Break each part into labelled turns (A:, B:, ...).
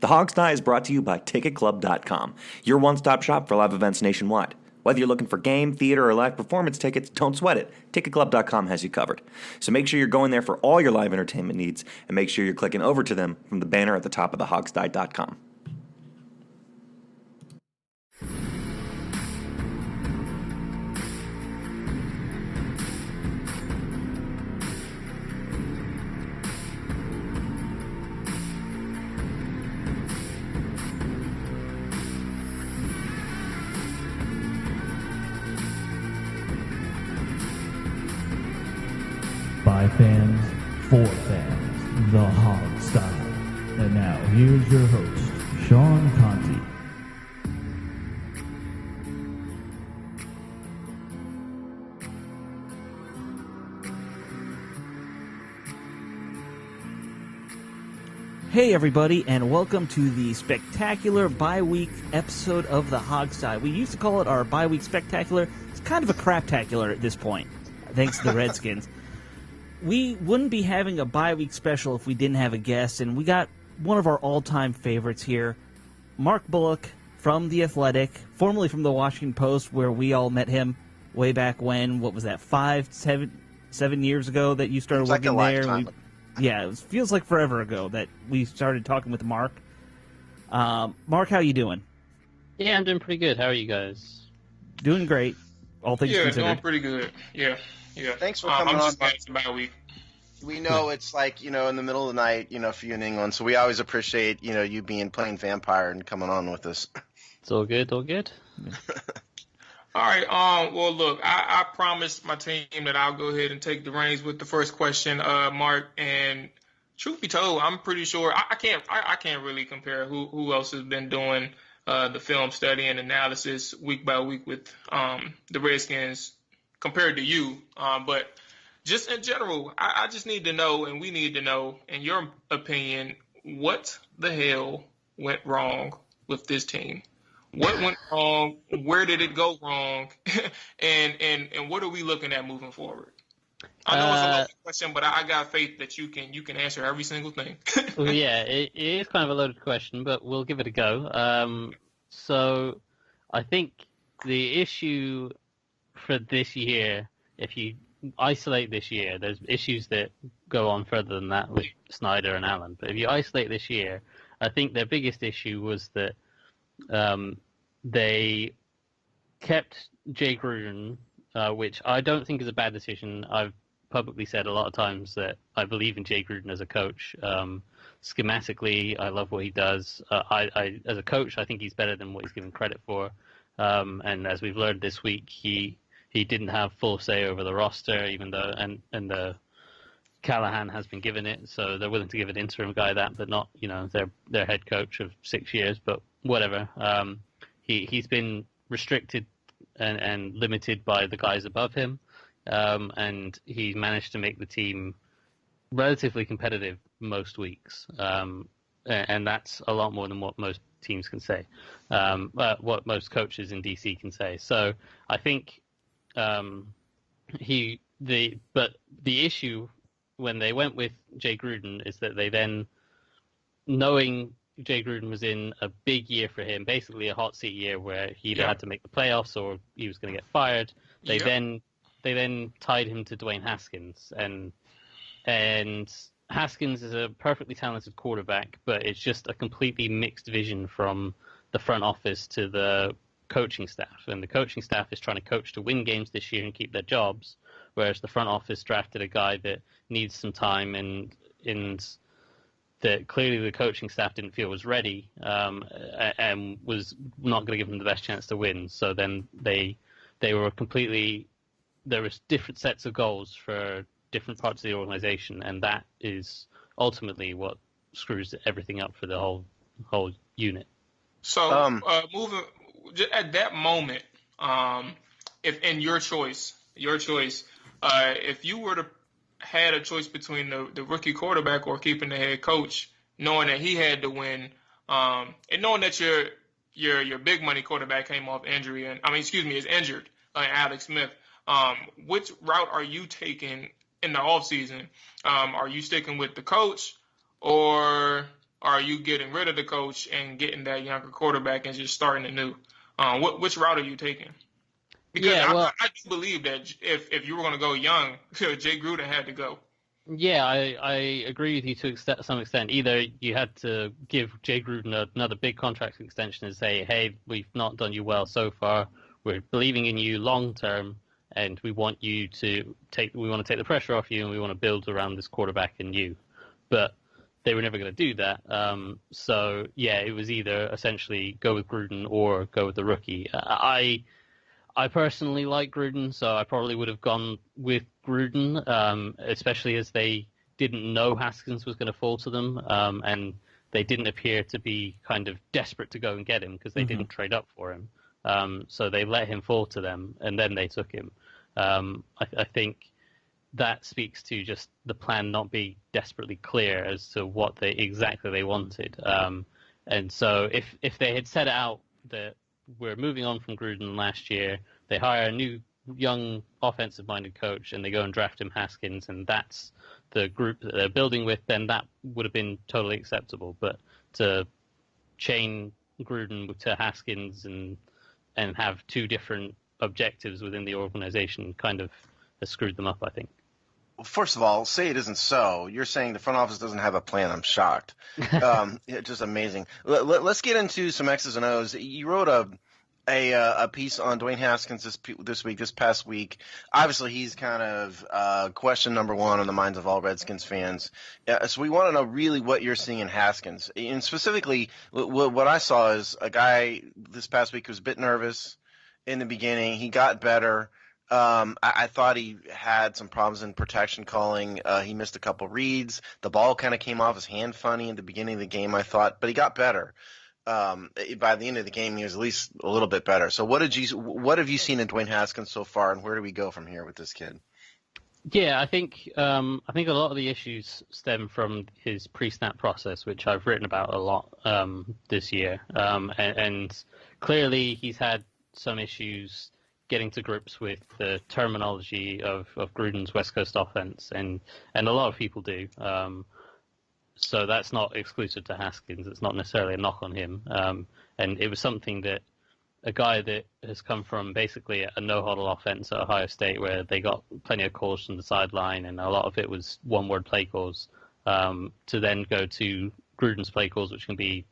A: The Hog Sty is brought to you by TicketClub.com, your one-stop shop for live events nationwide. Whether you're looking for game, theater, or live performance tickets, don't sweat it. TicketClub.com has you covered. So make sure you're going there for all your live entertainment needs, and make sure you're clicking over to them from the banner at the top of thehogsty.com.
B: By fans, for fans, the Hog Style. And now, here's your host, Sean Conti.
C: Hey everybody, and welcome to the spectacular bi-week episode of the Hog Style. We used to call it our bi-week spectacular. It's kind of a craptacular at this point, thanks to the Redskins. We wouldn't be having a bi-week special if we didn't have a guest, and we got one of our all-time favorites here, Mark Bullock from The Athletic, formerly from The Washington Post, where we all met him way back when. What was that, 7 years ago that you started working there? Yeah, it feels like forever ago that we started talking with Mark. Mark, how you doing?
D: Yeah, I'm doing pretty good. How are you guys?
C: Doing great, all things considered.
E: Yeah, doing pretty good. Yeah.
F: Thanks for coming on.
E: Just glad it's about a week.
F: We know it's like, in the middle of the night, for you in England, so we always appreciate, you playing vampire and coming on with us.
D: It's all good, all good.
E: All right, well, look, I promised my team that I'll go ahead and take the reins with the first question, Mark, and truth be told, I'm pretty sure I can't really compare who else has been doing the film study and analysis week by week with the Redskins compared to you, but just in general, I just need to know, and we need to know, in your opinion, what the hell went wrong with this team? What went wrong? Where did it go wrong? and what are we looking at moving forward? I know it's a loaded question, but I got faith that you can answer every single thing.
D: Well, yeah, it is kind of a loaded question, but we'll give it a go. So I think the issue for this year, if you isolate this year, there's issues that go on further than that with Snyder and Allen. But if you isolate this year, I think their biggest issue was that they kept Jay Gruden, which I don't think is a bad decision. I've publicly said a lot of times that I believe in Jay Gruden as a coach. Schematically, I love what he does. I as a coach, I think he's better than what he's given credit for. And as we've learned this week, he didn't have full say over the roster, even though and the Callahan has been given it, so they're willing to give an interim guy that, but not their head coach of 6 years. But whatever. He's been restricted and limited by the guys above him, and he managed to make the team relatively competitive most weeks, and that's a lot more than what most teams can say, what most coaches in DC can say. So I think but the issue when they went with Jay Gruden is that they then, knowing Jay Gruden was in a big year for him, basically a hot seat year where he either had to make the playoffs or he was going to get fired. They then tied him to Dwayne Haskins, and Haskins is a perfectly talented quarterback, but it's just a completely mixed vision from the front office to the coaching staff, and the coaching staff is trying to coach to win games this year and keep their jobs, whereas the front office drafted a guy that needs some time and that clearly the coaching staff didn't feel was ready, and was not going to give them the best chance to win. So then they were there was different sets of goals for different parts of the organization, and that is ultimately what screws everything up for the whole unit.
E: So moving at that moment, if in your choice, if you were to had a choice between the rookie quarterback or keeping the head coach, knowing that he had to win, and knowing that your big money quarterback came off injury is injured, Alex Smith, which route are you taking in the offseason? Are you sticking with the coach, or or are you getting rid of the coach and getting that younger quarterback and just starting anew? Which route are you taking? Because
D: Yeah, well,
E: I do believe that if you were going to go young, Jay Gruden had to go.
D: yeah, I agree with you to some extent. Either you had to give Jay Gruden another big contract extension and say, hey, we've not done you well so far. We're believing in you long term, and we want you to take the pressure off you, and we want to build around this quarterback and you. But they were never going to do that. So yeah, it was either essentially go with Gruden or go with the rookie. I personally like Gruden, so I probably would have gone with Gruden, especially as they didn't know Haskins was going to fall to them, and they didn't appear to be kind of desperate to go and get him because they didn't trade up for him. So they let him fall to them, and then they took him. I think that speaks to just the plan not being desperately clear as to what exactly they wanted. And so if they had set it out that we're moving on from Gruden last year, they hire a new young offensive-minded coach, and they go and draft him Haskins, and that's the group that they're building with, then that would have been totally acceptable. But to chain Gruden to Haskins and have two different objectives within the organization kind of has screwed them up, I think.
F: First of all, say it isn't so. You're saying the front office doesn't have a plan. I'm shocked. It's just amazing. Let's get into some X's and O's. You wrote a piece on Dwayne Haskins this past week. Obviously, he's kind of question number one on the minds of all Redskins fans. So we want to know really what you're seeing in Haskins. And specifically, what I saw is a guy this past week who was a bit nervous in the beginning. He got better. I thought he had some problems in protection calling. He missed a couple reads. The ball kind of came off his hand funny in the beginning of the game, I thought, but he got better. By the end of the game, he was at least a little bit better. So what have you seen in Dwayne Haskins so far, and where do we go from here with this kid?
D: Yeah, I think a lot of the issues stem from his pre-snap process, which I've written about a lot this year, and clearly he's had some issues getting to grips with the terminology of Gruden's West Coast offense, and a lot of people do. So that's not exclusive to Haskins. It's not necessarily a knock on him. And it was something that a guy that has come from basically a no-huddle offense at Ohio State, where they got plenty of calls from the sideline, and a lot of it was one-word play calls, to then go to Gruden's play calls, which can be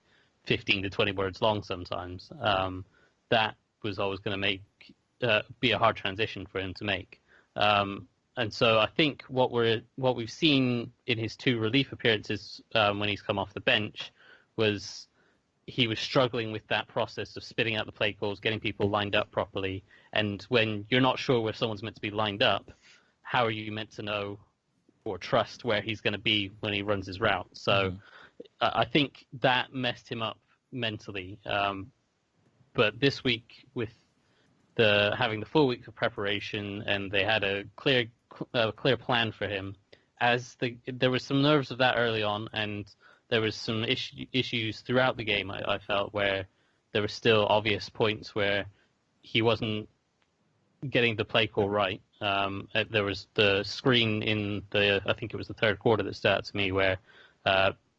D: 15 to 20 words long sometimes. That was always going to be a hard transition for him to make. And so I think what we've seen in his two relief appearances when he's come off the bench was he was struggling with that process of spitting out the play calls, getting people lined up properly. And when you're not sure where someone's meant to be lined up, how are you meant to know or trust where he's going to be when he runs his route? So I think that messed him up mentally. But this week, with having the full week of preparation, and they had a clear plan for him, there was some nerves of that early on, and there was some issues throughout the game, I felt, where there were still obvious points where he wasn't getting the play call right. There was the screen in I think it was the third quarter that stood out to me, where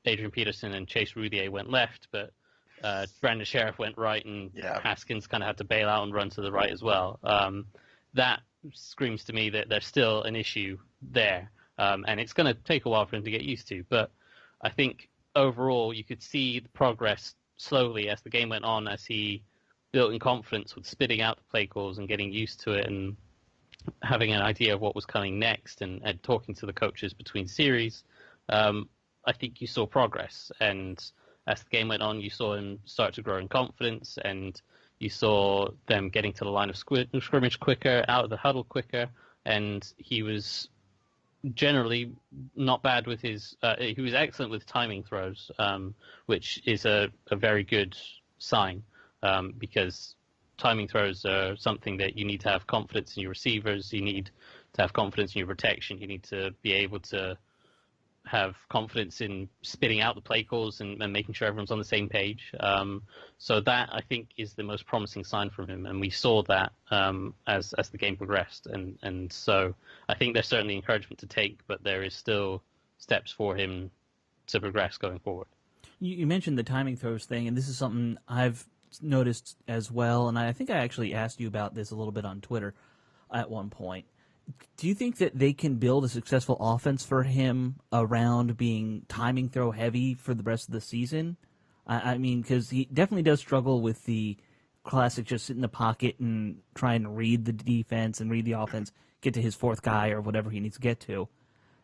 D: Adrian Peterson and Chase Roudier went left, but Brandon Sheriff went right, and Haskins kind of had to bail out and run to the right as well. That screams to me that there's still an issue there, and it's going to take a while for him to get used to. But I think overall you could see the progress slowly as the game went on, as he built in confidence with spitting out the play calls and getting used to it and having an idea of what was coming next, and talking to the coaches between series. I think you saw progress, and as the game went on, you saw him start to grow in confidence, and you saw them getting to the line of scrimmage quicker, out of the huddle quicker, and he was generally not bad with his he was excellent with timing throws, which is a very good sign, because timing throws are something that you need to have confidence in your receivers, you need to have confidence in your protection, you need to be able to have confidence in spitting out the play calls and making sure everyone's on the same page. So that, I think, is the most promising sign from him, and we saw that as the game progressed. And so I think there's certainly encouragement to take, but there is still steps for him to progress going forward.
C: You mentioned the timing throws thing, and this is something I've noticed as well, and I think I actually asked you about this a little bit on Twitter at one point. Do you think that they can build a successful offense for him around being timing throw heavy for the rest of the season? I mean, because he definitely does struggle with the classic just sit in the pocket and try and read the defense and read the offense, get to his fourth guy or whatever he needs to get to.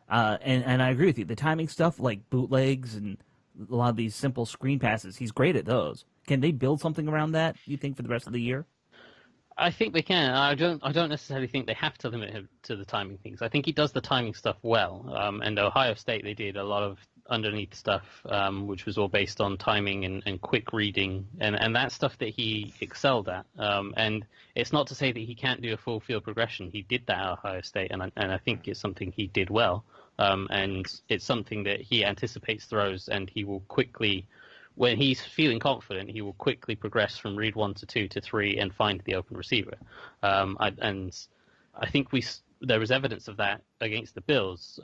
C: And I agree with you. The timing stuff, like bootlegs and a lot of these simple screen passes, he's great at those. Can they build something around that, you think, for the rest of the year?
D: I think they can. I don't necessarily think they have to limit him to the timing things. I think he does the timing stuff well. And Ohio State, they did a lot of underneath stuff, which was all based on timing and quick reading, and that stuff that he excelled at. And it's not to say that he can't do a full field progression. He did that at Ohio State, and I think it's something he did well. And it's something that he anticipates throws, and he will quickly, when he's feeling confident, he will quickly progress from read 1 to 2 to 3 and find the open receiver. And I think there was evidence of that against the Bills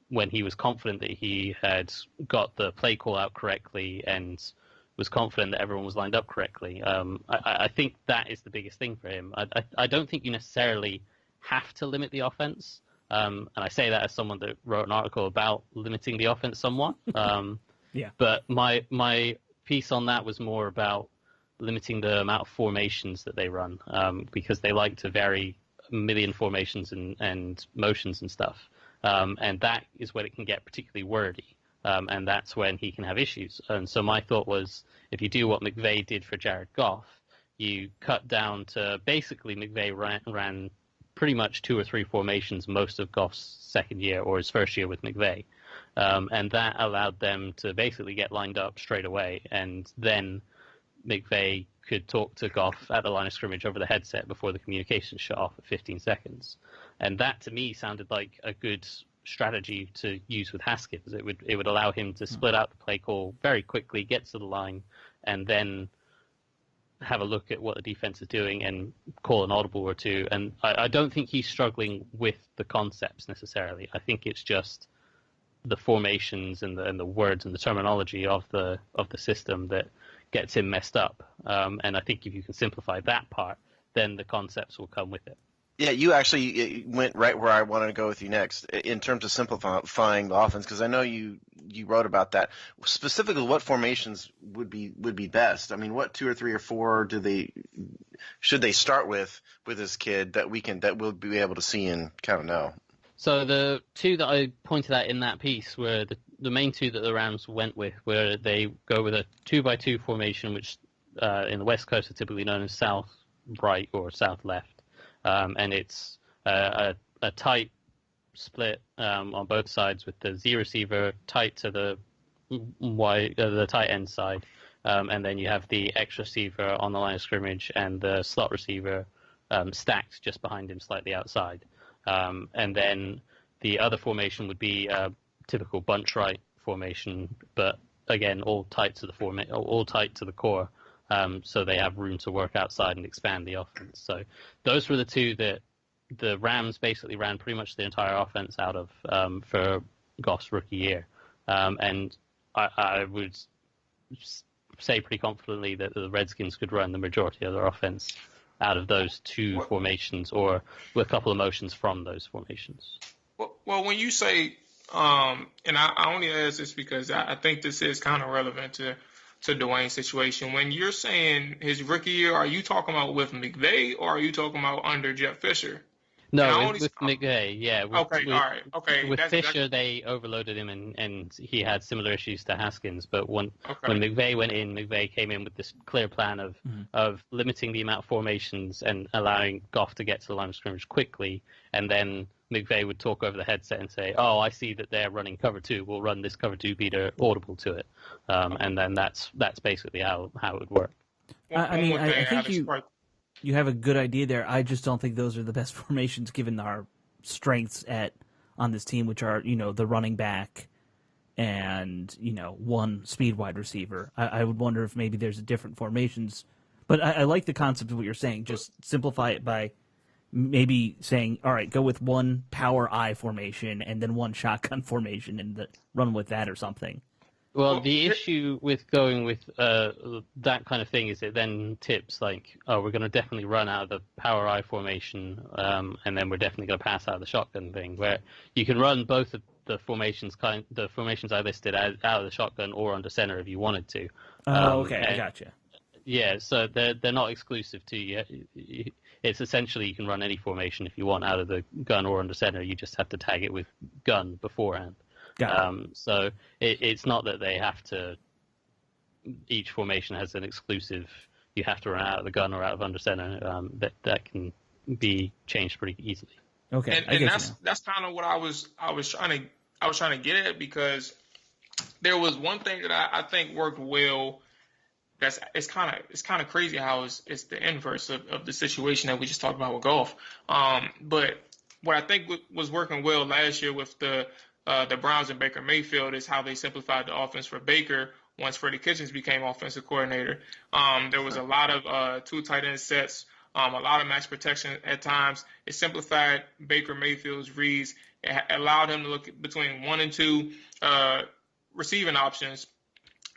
D: when he was confident that he had got the play call out correctly and was confident that everyone was lined up correctly. I think that is the biggest thing for him. I don't think you necessarily have to limit the offense. And I say that as someone that wrote an article about limiting the offense somewhat.
C: Yeah.
D: But my piece on that was more about limiting the amount of formations that they run, because they like to vary a million formations and motions and stuff. And that is when it can get particularly wordy. And that's when he can have issues. And so my thought was, if you do what McVay did for Jared Goff, you cut down to basically McVay ran pretty much 2 or 3 formations most of Goff's second year or his first year with McVay. And that allowed them to basically get lined up straight away. And then McVay could talk to Goff at the line of scrimmage over the headset before the communication shut off at 15 seconds. And that, to me, sounded like a good strategy to use with Haskins. It would allow him to split out the play call very quickly, get to the line, and then have a look at what the defense is doing and call an audible or two. And I don't think he's struggling with the concepts necessarily. I think it's just the formations and the words and the terminology of the system that gets him messed up. And I think if you can simplify that part, then the concepts will come with it.
F: Yeah, you actually went right where I wanted to go with you next in terms of simplifying the offense, because I know you wrote about that. Specifically, what formations would be best? I mean, what 2 or 3 or 4 should they start with this kid that we'll be able to see and kind of know?
D: So the 2 that I pointed out in that piece were the main 2 that the Rams went with, where they go with a 2-by-2 formation, which in the West Coast are typically known as south right or south left. And it's a tight split on both sides with the Z receiver tight to the tight end side, and then you have the X receiver on the line of scrimmage and the slot receiver stacked just behind him, slightly outside. And then the other formation would be a typical bunch right formation, but again all tight to the core. So they have room to work outside and expand the offense. So those were the 2 that the Rams basically ran pretty much the entire offense out of for Goff's rookie year. And I would say pretty confidently that the Redskins could run the majority of their offense out of those 2 formations, or with a couple of motions from those formations.
E: Well, when you say, and I only ask this because I think this is kind of relevant to Dwayne's situation. When you're saying his rookie year, are you talking about with McVay or are you talking about under Jeff Fisher?
D: No, with McVay, yeah.
E: All right.
D: With Fisher, they overloaded him, and he had similar issues to Haskins. But when McVay went in, McVay came in with this clear plan of limiting the amount of formations and allowing Goff to get to the line of scrimmage quickly, and then McVay would talk over the headset and say, "Oh, I see that they're running cover 2. We'll run this cover 2 beater audible to it," and then that's basically how it would work.
C: I think you have a good idea there. I just don't think those are the best formations given our strengths on this team, which are the running back and 1 speed wide receiver. I would wonder if maybe there's different formations, but I like the concept of what you're saying. Just simplify it by maybe saying, all right, go with 1 power I formation and then 1 shotgun formation and run with that or something.
D: Well,
E: Well,
D: the issue with going with that kind of thing is it then tips like, oh, we're going to definitely run out of the power I formation, and then we're definitely going to pass out of the shotgun thing, where you can run both of the formations, the formations I listed out of the shotgun or under center if you wanted to.
C: Oh, okay, I gotcha.
D: Yeah, so they're not exclusive to you. It's essentially you can run any formation if you want out of the gun or under center. You just have to tag it with gun beforehand.
C: Got it.
D: So it's not that they have to. Each formation has an exclusive. You have to run out of the gun or out of under center. That can be changed pretty easily.
C: Okay, I
E: and
C: get
E: that's kind of what I was trying to get at, because there was one thing that I think worked well. It's kind of crazy how it's the inverse of the situation that we just talked about with golf. But what I think was working well last year with the Browns and Baker Mayfield is how they simplified the offense for Baker once Freddie Kitchens became offensive coordinator. There was a lot of two tight end sets, a lot of max protection at times. It simplified Baker Mayfield's reads. It allowed him to look between 1 and 2 receiving options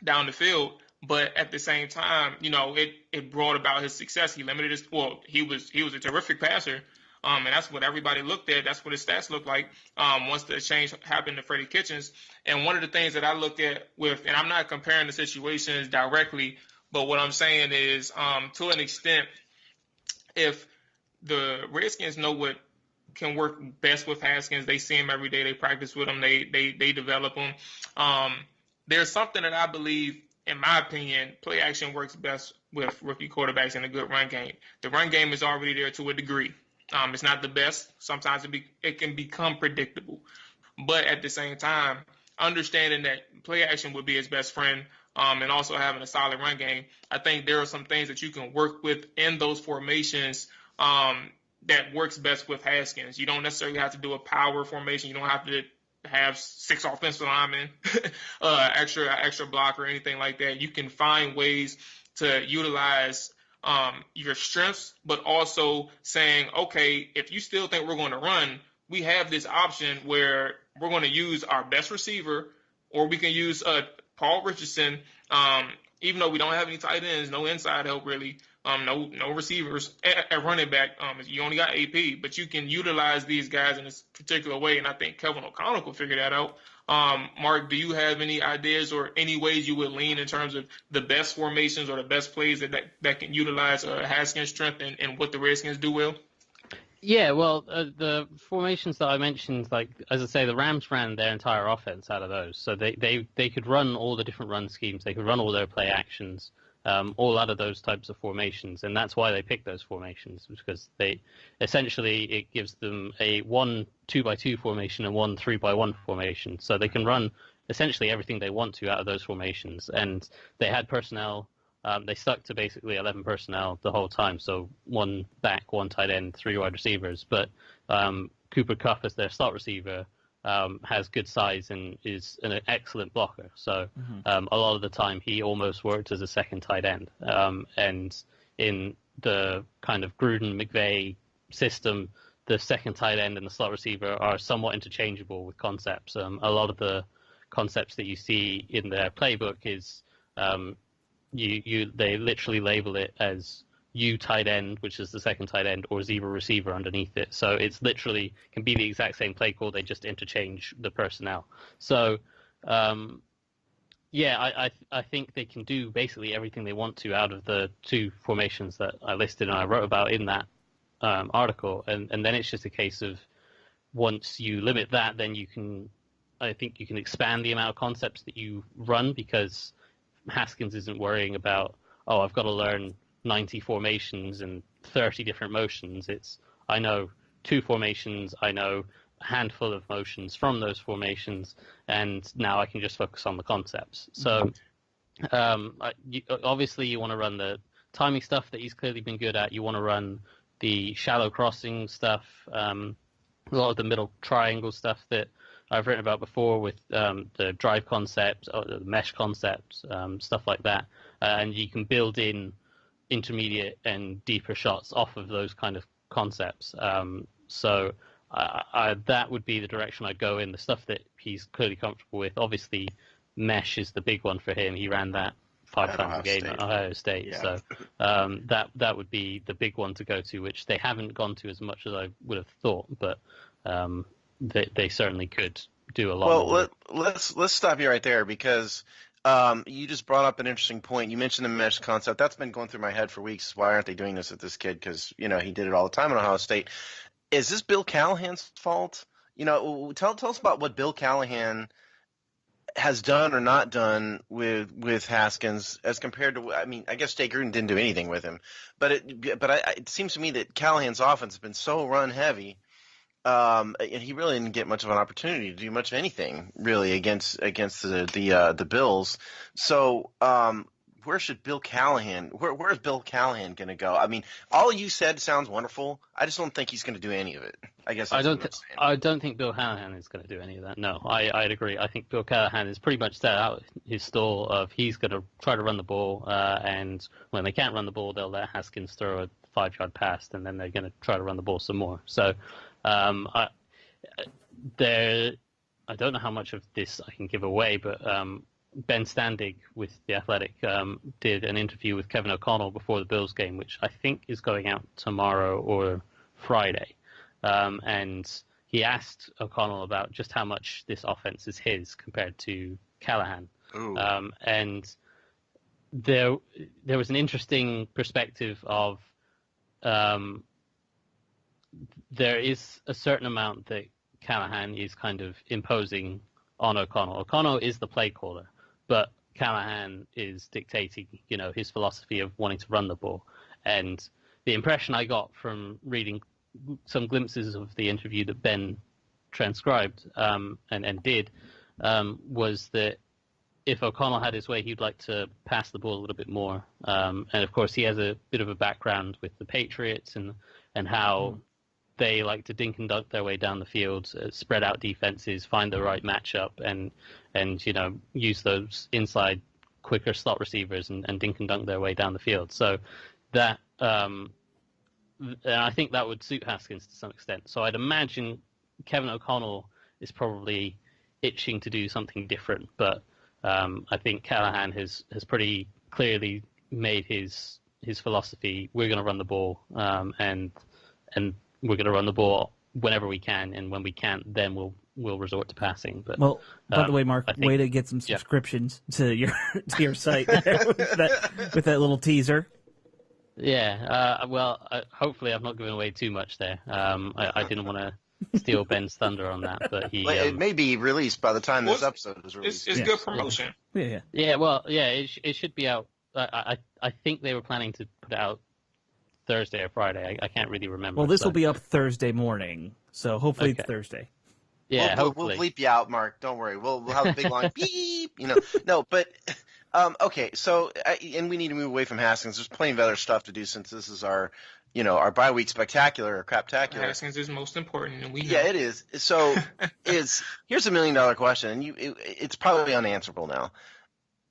E: down the field. But at the same time, it brought about his success. He limited his. Well, he was a terrific passer, and that's what everybody looked at. That's what his stats looked like once the change happened to Freddie Kitchens. And one of the things that I look at and I'm not comparing the situations directly, but what I'm saying is, to an extent, if the Redskins know what can work best with Haskins, they see him every day, they practice with him, they develop him. There's something that I believe. In my opinion, play action works best with rookie quarterbacks in a good run game. The run game is already there to a degree. It's not the best. Sometimes it can become predictable. But at the same time, understanding that play action would be his best friend, and also having a solid run game, I think there are some things that you can work with in those formations that works best with Haskins. You don't necessarily have to do a power formation. You don't have to have 6 offensive linemen, extra block or anything like that. You can find ways to utilize your strengths, but also saying, okay, if you still think we're going to run, we have this option where we're going to use our best receiver, or we can use Paul Richardson, even though we don't have any tight ends, no inside help really, no receivers at running back. You only got AP, but you can utilize these guys in this particular way, and I think Kevin O'Connell will figure that out. Mark, do you have any ideas or any ways you would lean in terms of the best formations or the best plays that can utilize Haskins' strength and what the Redskins do well?
D: Yeah, well, the formations that I mentioned, like as I say, the Rams ran their entire offense out of those, so they could run all the different run schemes, they could run all their play actions. All out of those types of formations, and that's why they pick those formations, because it gives them a 1 2x2 formation and 1 3x1 formation, so they can run essentially everything they want to out of those formations. And they had personnel, they stuck to basically 11 personnel the whole time, so 1 back, 1 tight end, 3 wide receivers. But Cooper Kupp as their slot receiver has good size and is an excellent blocker. So a lot of the time he almost worked as a second tight end. And in the kind of Gruden-McVay system, the second tight end and the slot receiver are somewhat interchangeable with concepts. A lot of the concepts that you see in their playbook is they literally label it as U tight end, which is the second tight end, or zebra receiver underneath it. So it's literally can be the exact same play call. They just interchange the personnel. So I think they can do basically everything they want to out of the 2 formations that I listed and I wrote about in that article. And then it's just a case of once you limit that, then I think you can expand the amount of concepts that you run, because Haskins isn't worrying about, I've got to learn 90 formations and 30 different motions. I know 2 formations, I know a handful of motions from those formations, and now I can just focus on the concepts. So obviously you want to run the timing stuff that he's clearly been good at. You want to run the shallow crossing stuff, a lot of the middle triangle stuff that I've written about before with the drive concepts, or the mesh concepts, stuff like that. And you can build in intermediate and deeper shots off of those kind of concepts. So that would be the direction I'd go in. The stuff that he's clearly comfortable with. Obviously, mesh is the big one for him. He ran that 5 times a game at Ohio State.
F: Yeah.
D: So that would be the big one to go to, which they haven't gone to as much as I would have thought, but they certainly could do a lot more.
F: Well, let's stop you right there, because you just brought up an interesting point. You mentioned the mesh concept. That's been going through my head for weeks. Why aren't they doing this with this kid? Because, he did it all the time at Ohio State. Is this Bill Callahan's fault? Tell us about what Bill Callahan has done or not done with Haskins as compared to, I guess Jay Gruden didn't do anything with him, but it seems to me that Callahan's offense has been so run heavy, and he really didn't get much of an opportunity to do much of anything really against the Bills. So where should Bill Callahan? Where's Bill Callahan going to go? All you said sounds wonderful. I just don't think he's going to do any of it. I guess that's
D: I don't think Bill Callahan is going to do any of that. No, I'd agree. I think Bill Callahan is pretty much set out his stall of he's going to try to run the ball, and when they can't run the ball, they'll let Haskins throw a 5-yard pass, and then they're going to try to run the ball some more. So I don't know how much of this I can give away, but Ben Standig with The Athletic did an interview with Kevin O'Connell before the Bills game, which I think is going out tomorrow or Friday. And he asked O'Connell about just how much this offense is his compared to Callahan. And there was an interesting perspective of there is a certain amount that Callahan is kind of imposing on O'Connell. O'Connell is the play caller, but Callahan is dictating, his philosophy of wanting to run the ball. And the impression I got from reading some glimpses of the interview that Ben transcribed and did was that if O'Connell had his way, he'd like to pass the ball a little bit more. And of course, he has a bit of a background with the Patriots and how they like to dink and dunk their way down the field, spread out defenses, find the right matchup, and use those inside quicker slot receivers and dink and dunk their way down the field. So that and I think that would suit Haskins to some extent. So I'd imagine Kevin O'Connell is probably itching to do something different, but I think Callahan has pretty clearly made his philosophy. We're going to run the ball, and we're going to run the ball whenever we can, and when we can't, then we'll resort to passing. But
C: by the way, Mark, way to get some subscriptions to your site there with that little teaser.
D: Yeah, hopefully I've not given away too much there. I didn't want to steal Ben's thunder on that, but
F: it may be released by the time this episode is released.
E: It's good promotion.
C: Yeah.
D: Yeah, it should be out. I think they were planning to put it out Thursday or Friday. I can't really remember.
C: Well, this will be up Thursday morning, so hopefully it's Thursday.
D: Yeah,
F: we'll bleep you out, Mark. Don't worry. We'll have a big line. Beep. No, but okay. So, and we need to move away from Haskins. There's plenty of other stuff to do since this is our bye week spectacular or craptacular.
E: Haskins is most important, and we know.
F: Yeah, it is. So, here's $1 million question, and it's probably unanswerable now.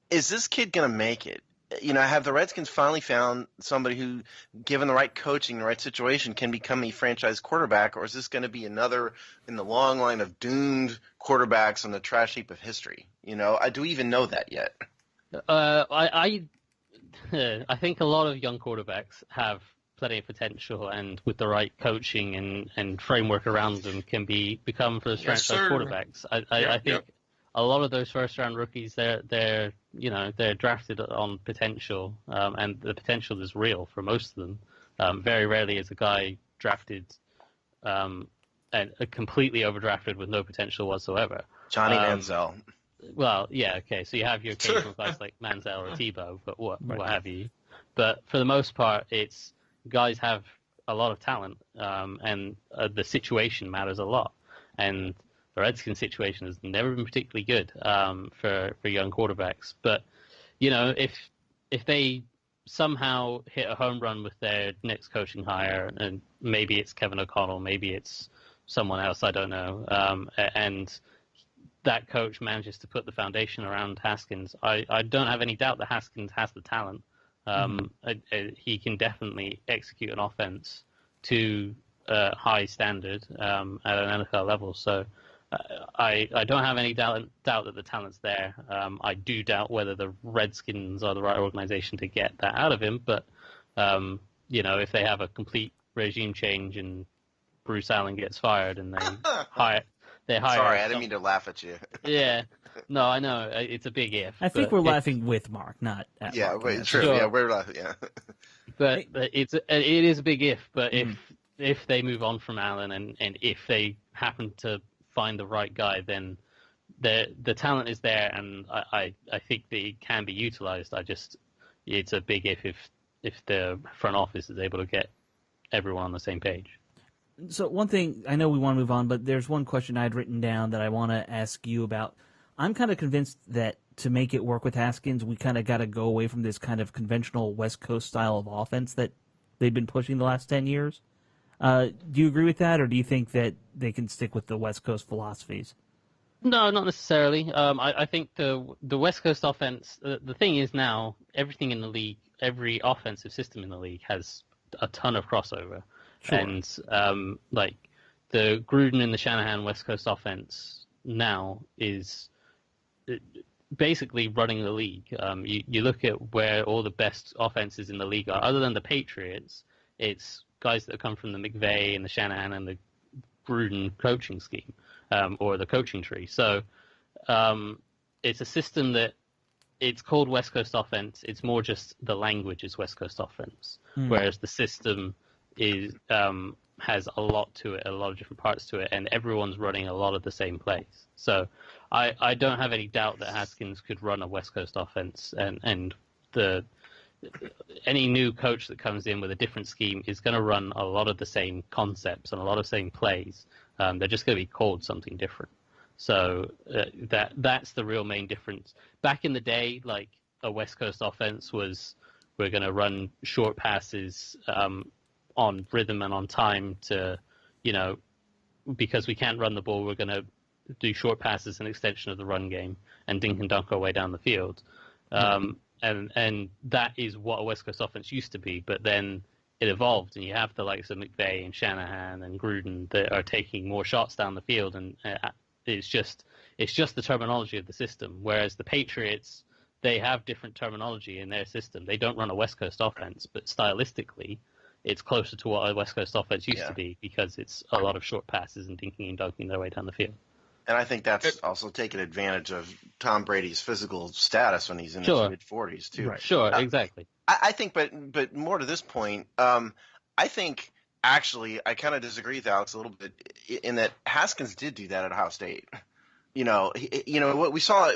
F: Is this kid gonna make it? Have the Redskins finally found somebody who, given the right coaching, the right situation, can become a franchise quarterback, or is this going to be another in the long line of doomed quarterbacks on the trash heap of history? Do we even know that yet?
D: I think a lot of young quarterbacks have plenty of potential, and with the right coaching and framework around them, can become first franchise quarterbacks. I think. A lot of those first-round rookies, they're drafted on potential, and the potential is real for most of them. Very rarely is a guy drafted and completely overdrafted with no potential whatsoever.
F: Johnny Manziel.
D: Well, yeah, okay. So you have your occasional guys like Manziel or Tebow, but what have you? But for the most part, it's guys have a lot of talent, and the situation matters a lot. And the Redskins situation has never been particularly good for young quarterbacks. But, if they somehow hit a home run with their next coaching hire, and maybe it's Kevin O'Connell, maybe it's someone else, I don't know, and that coach manages to put the foundation around Haskins, I don't have any doubt that Haskins has the talent. He can definitely execute an offense to a high standard at an NFL level. So I don't have any doubt that the talent's there. I do doubt whether the Redskins are the right organization to get that out of him. But if they have a complete regime change and Bruce Allen gets fired and hire.
F: Sorry, I didn't mean to laugh at you.
D: Yeah, no, I know it's a big if.
C: I think we're laughing with Mark, not at
F: yeah,
C: Mark.
F: Wait, true.
D: Sure.
F: Yeah, we're laughing. Yeah.
D: But it is a big if. But if they move on from Allen and if they happen to find the right guy, then the talent is there, and I think they can be utilized. It's a big if the front office is able to get everyone on the same page.
C: So one thing, I know we want to move on, but there's one question I had written down that I want to ask you about. I'm kind of convinced that to make it work with Haskins, we kind of got to go away from this kind of conventional West Coast style of offense that they've been pushing the last 10 years. Do you agree with that, or do you think that they can stick with the West Coast philosophies?
D: No, not necessarily. I think the West Coast offense, the thing is now, everything in the league, every offensive system in the league has a ton of crossover. Sure. And the Gruden and the Shanahan West Coast offense now is basically running the league. You look at where all the best offenses in the league are, other than the Patriots, it's guys that come from the McVay and the Shanahan and the Gruden coaching scheme, or the coaching tree. So it's a system that it's called West Coast offense. It's more just the language is West Coast offense, whereas the system has a lot to it, a lot of different parts to it, and everyone's running a lot of the same plays. So I don't have any doubt that Haskins could run a West Coast offense, and any new coach that comes in with a different scheme is going to run a lot of the same concepts and a lot of the same plays. They're just going to be called something different. So that's the real main difference. Back in the day, like a West Coast offense was, we're going to run short passes on rhythm and on time to, because we can't run the ball, we're going to do short passes, an extension of the run game, and dink and dunk our way down the field. And that is what a West Coast offense used to be, but then it evolved, and you have the likes of McVay and Shanahan and Gruden that are taking more shots down the field, and it's just the terminology of the system. Whereas the Patriots, they have different terminology in their system. They don't run a West Coast offense, but stylistically, it's closer to what a West Coast offense used to be, because it's a lot of short passes and dinking and dunking their way down the field.
F: And I think that's also taking advantage of Tom Brady's physical status when he's in his mid-40s, too.
C: Right.
D: Sure, exactly.
F: I think, but more to this point, I think actually I kind of disagree with Alex a little bit in that Haskins did do that at Ohio State. What we saw,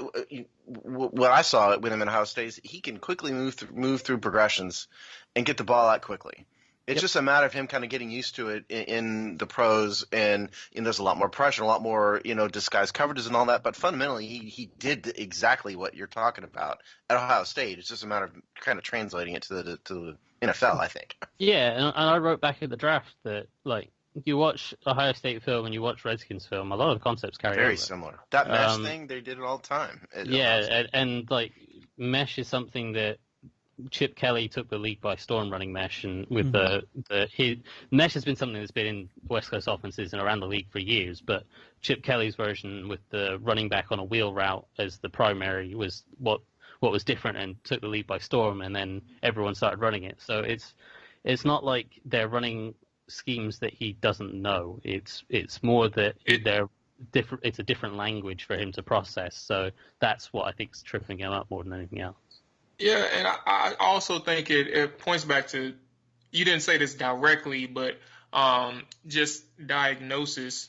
F: what I saw with him at Ohio State is he can quickly move through progressions and get the ball out quickly. It's just a matter of him kind of getting used to it in the pros, and there's a lot more pressure, a lot more disguised coverages and all that. But fundamentally, he did exactly what you're talking about at Ohio State. It's just a matter of kind of translating it to the NFL, I think.
D: Yeah, and I wrote back at the draft that you watch Ohio State film and you watch Redskins film, a lot of the concepts carry over.
F: Very similar. That mesh thing, they did it all the time.
D: And mesh is something that Chip Kelly took the league by storm running mesh, and with mesh has been something that's been in West Coast offenses and around the league for years. But Chip Kelly's version with the running back on a wheel route as the primary was what was different and took the league by storm, and then everyone started running it. So it's not like they're running schemes that he doesn't know. It's more that they're different. It's a different language for him to process. So that's what I think is tripping him up more than anything else.
E: Yeah, and I also think it points back to, you didn't say this directly, but just diagnosis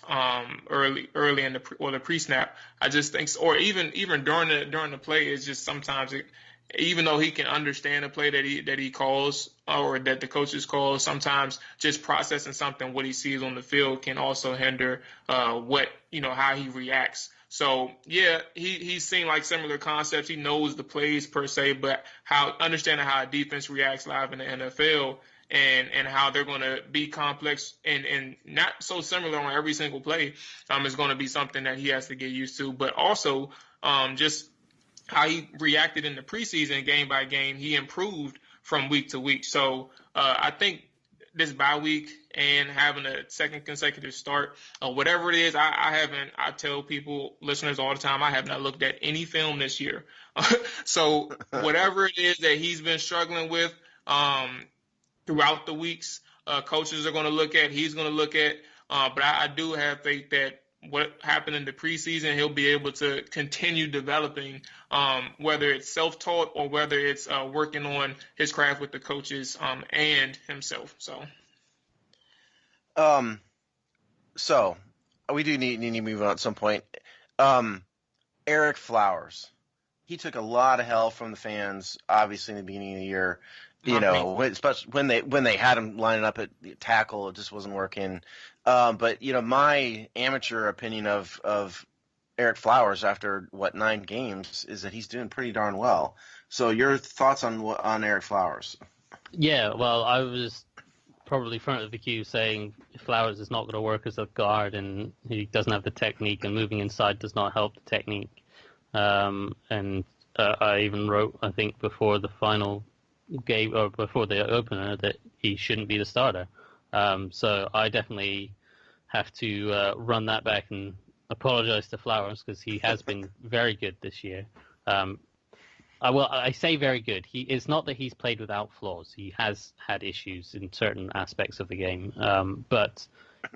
E: early in the pre-snap. I just think, or even during the play, it's just sometimes even though he can understand the play that he calls or that the coaches call, sometimes just processing what he sees on the field can also hinder how he reacts. So, yeah, he's seen similar concepts. He knows the plays per se, but understanding how a defense reacts live in the NFL and how they're going to be complex and not so similar on every single play is going to be something that he has to get used to. But also just how he reacted in the preseason game by game, he improved from week to week. So I think this bye week and having a second consecutive start, whatever it is, I tell people, listeners all the time, I have not looked at any film this year. So whatever it is that he's been struggling with throughout the weeks, coaches are going to look at, he's going to look at, but I do have faith that what happened in the preseason, he'll be able to continue developing, whether it's self-taught or whether it's working on his craft with the coaches and himself.
F: So we do need to move on at some point. Eric Flowers, he took a lot of hell from the fans, obviously in the beginning of the year. Especially when they had him lining up at the tackle, it just wasn't working. But my amateur opinion of Eric Flowers after 9 games is that he's doing pretty darn well. So your thoughts on Eric Flowers?
D: Yeah, well, I was probably front of the queue saying Flowers is not going to work as a guard, and he doesn't have the technique, and moving inside does not help the technique. And I even wrote, I think, before the final game or before the opener that he shouldn't be the starter. So I definitely have to run that back and apologize to Flowers because he has been very good this year. I say very good. It's not that he's played without flaws. He has had issues in certain aspects of the game, but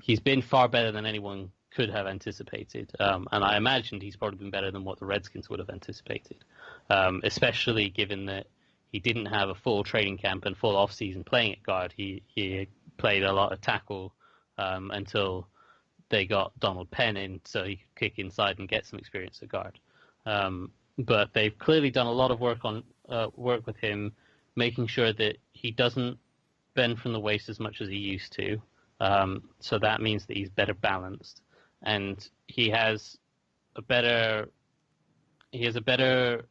D: he's been far better than anyone could have anticipated. And I imagined he's probably been better than what the Redskins would have anticipated, especially given that he didn't have a full training camp and full off-season playing at guard. He played a lot of tackle until they got Donald Penn in so he could kick inside and get some experience at guard. But they've clearly done a lot of work with him, making sure that he doesn't bend from the waist as much as he used to. So that means that he's better balanced, and he has a better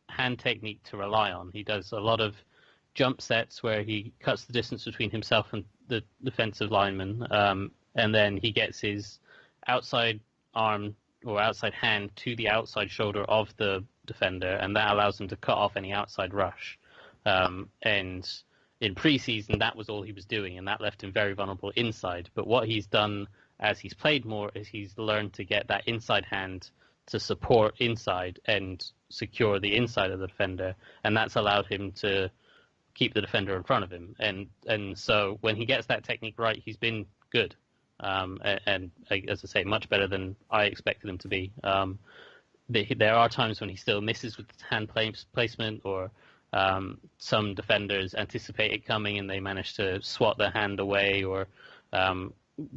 D: hand technique to rely on. He does a lot of jump sets where he cuts the distance between himself and the defensive lineman, and then he gets his outside arm or outside hand to the outside shoulder of the defender, and that allows him to cut off any outside rush. And in preseason, that was all he was doing, and that left him very vulnerable inside. But what he's done as he's played more is he's learned to get that inside hand to support inside and secure the inside of the defender, and that's allowed him to keep the defender in front of him. And so when he gets that technique right, he's been good. And as I say, much better than I expected him to be. There are times when he still misses with hand placement, or some defenders anticipate it coming and they manage to swat their hand away, or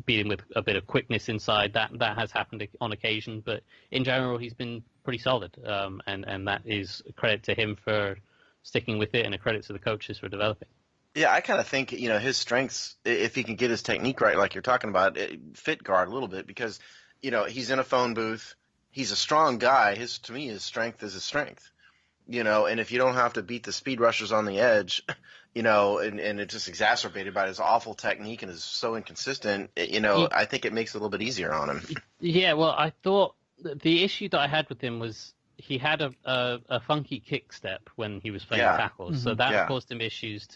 D: beat him with a bit of quickness inside. That has happened on occasion, but in general he's been pretty solid, and that is a credit to him for sticking with it and a credit to the coaches for developing.
F: Yeah, I kind of think his strengths, if he can get his technique right, like you're talking about, fit guard a little bit, because he's in a phone booth. He's a strong guy. To me, his strength is his strength. And if you don't have to beat the speed rushers on the edge, and it's just exacerbated by his awful technique and is so inconsistent, I think it makes it a little bit easier on him. Yeah,
D: well, I thought the issue that I had with him was he had a funky kick step when he was playing tackles, so that caused him issues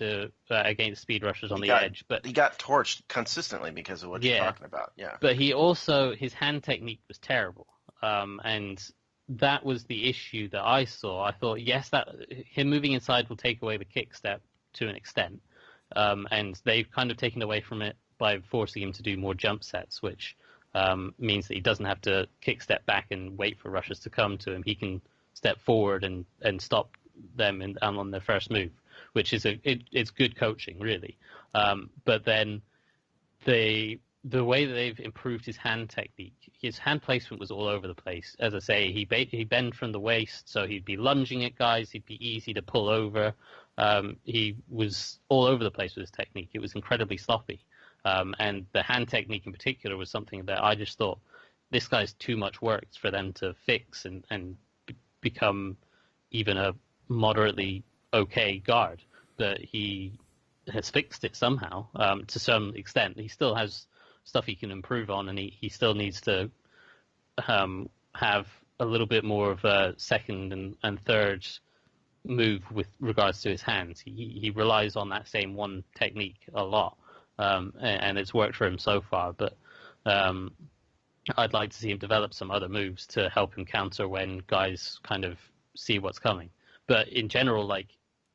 D: against speed rushers on the edge. But he got torched consistently because of what you're talking about. Yeah, but his hand technique was terrible, and that was the issue that I saw. I thought, yes, that him moving inside will take away the kick step to an extent, and they've kind of taken away from it by forcing him to do more jump sets, which means that he doesn't have to kick step back and wait for rushers to come to him. He can step forward and stop them on their first move, which is it's good coaching, really. But then the way that they've improved his hand technique, his hand placement was all over the place. As I say, he bent from the waist, so he'd be lunging at guys. He'd be easy to pull over. He was all over the place with his technique. It was incredibly sloppy. And the hand technique in particular was something that I just thought, this guy's too much work for them to fix and become even a moderately okay guard. But he has fixed it somehow, to some extent. He still has stuff he can improve on, and he still needs to have a little bit more of a second and third move with regards to his hands. He relies on that same one technique a lot. and it's worked for him so far. But I'd like to see him develop some other moves to help him counter when guys kind of see what's coming. But in general, like,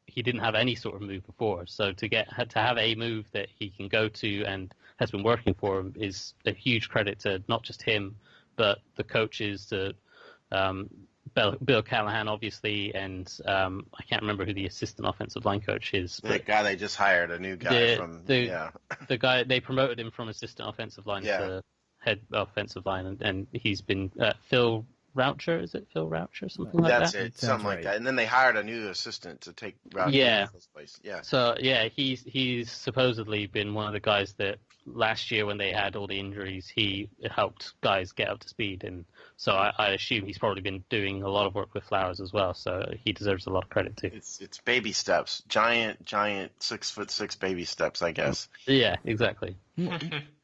D: he didn't have any sort of move before, so to have a move that he can go to and has been working for him is a huge credit to not just him, but the coaches, to Bill Callahan, obviously, and I can't remember who the assistant offensive line coach is.
F: The guy they just hired, a new guy
D: the guy they promoted him from assistant offensive line to head offensive line, and he's been Phil Raucher, is it Phil Raucher, something like that?
F: That's it, something like that. And then they hired a new assistant to take Raucher's place. Yeah.
D: So he's supposedly been one of the guys that last year when they had all the injuries, he helped guys get up to speed, and so I assume he's probably been doing a lot of work with Flowers as well. So he deserves a lot of credit too.
F: It's baby steps, giant 6'6" baby steps, I guess.
D: Yeah, exactly.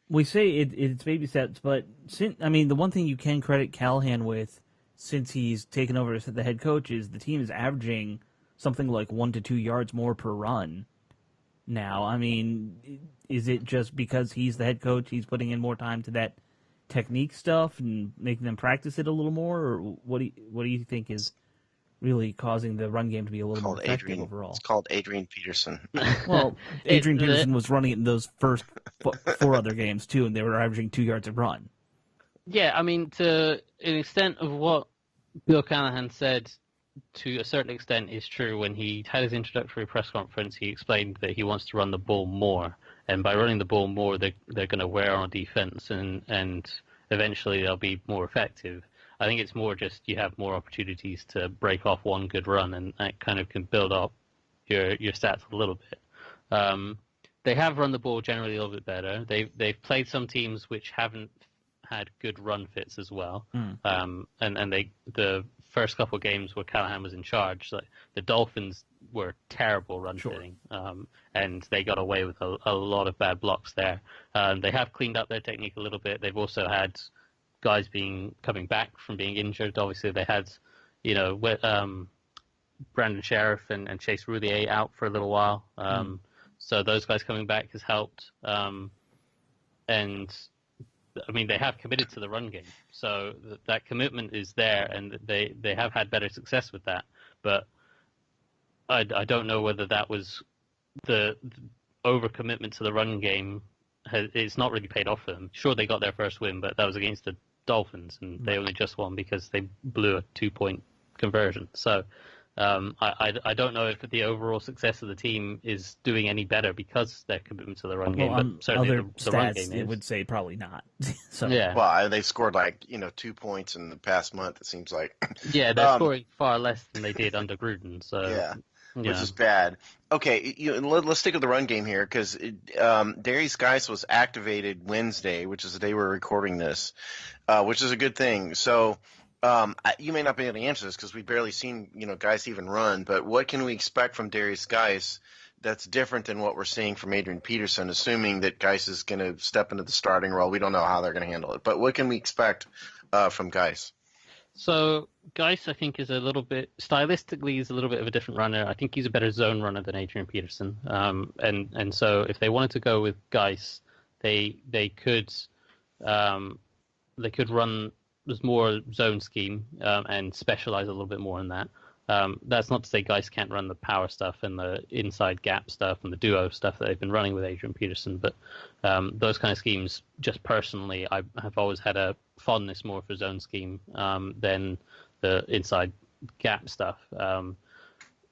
C: We say it's baby steps, but the one thing you can credit Callahan with, since he's taken over as the head coach, is the team is averaging something like 1 to 2 yards more per run now. I mean, is it just because he's the head coach, he's putting in more time to that technique stuff and making them practice it a little more, or what do you think is really causing the run game to be a little more effective overall?
F: It's called Adrian Peterson.
C: Well, Adrian Peterson was running it in those first 4 other games too, and they were averaging 2 yards a run.
D: Yeah, I mean, to an extent of what Bill Callahan said, to a certain extent, is true. When he had his introductory press conference, he explained that he wants to run the ball more, and by running the ball more, they're going to wear on defense, and eventually they'll be more effective. I think it's more just you have more opportunities to break off one good run, and that kind of can build up your stats a little bit. They have run the ball generally a little bit better. They've played some teams which haven't had good run fits as well. And the first couple of games where Callahan was in charge, like, the Dolphins were terrible run fitting, and they got away with a lot of bad blocks there. They have cleaned up their technique a little bit. They've also had guys coming back from being injured. Obviously, they had, Brandon Sheriff and Chase Roulier out for a little while. So those guys coming back has helped. And I mean, they have committed to the run game, so that commitment is there, and they have had better success with that. But I don't know whether that was the overcommitment to the run game. It's not really paid off for them. Sure, they got their first win, but that was against the Dolphins, and they only just won because they blew a 2-point conversion. So I don't know if the overall success of the team is doing any better because their commitment to the run game. But certainly
C: other
D: the run game
C: stats, it
D: is.
C: would say probably not. So
D: Yeah.
F: Well, they scored 2 points in the past month, it seems like.
D: Yeah, they're scoring far less than they did under Gruden. So
F: yeah. Which is bad. Okay, let's stick with the run game here, because Darius Geis was activated Wednesday, which is the day we're recording this, which is a good thing. So you may not be able to answer this because we've barely seen Geis even run, but what can we expect from Darius Geis that's different than what we're seeing from Adrian Peterson, assuming that Geis is going to step into the starting role? We don't know how they're going to handle it, but what can we expect from Geis?
D: So Geis, I think, is a little bit stylistically is a little bit of a different runner. I think he's a better zone runner than Adrian Peterson. And so if they wanted to go with Geis, they could run this more zone scheme and specialize a little bit more in that. That's not to say Geis can't run the power stuff and the inside gap stuff and the duo stuff that they've been running with Adrian Peterson, but those kind of schemes, just personally, I have always had a fondness more for zone scheme than the inside gap stuff.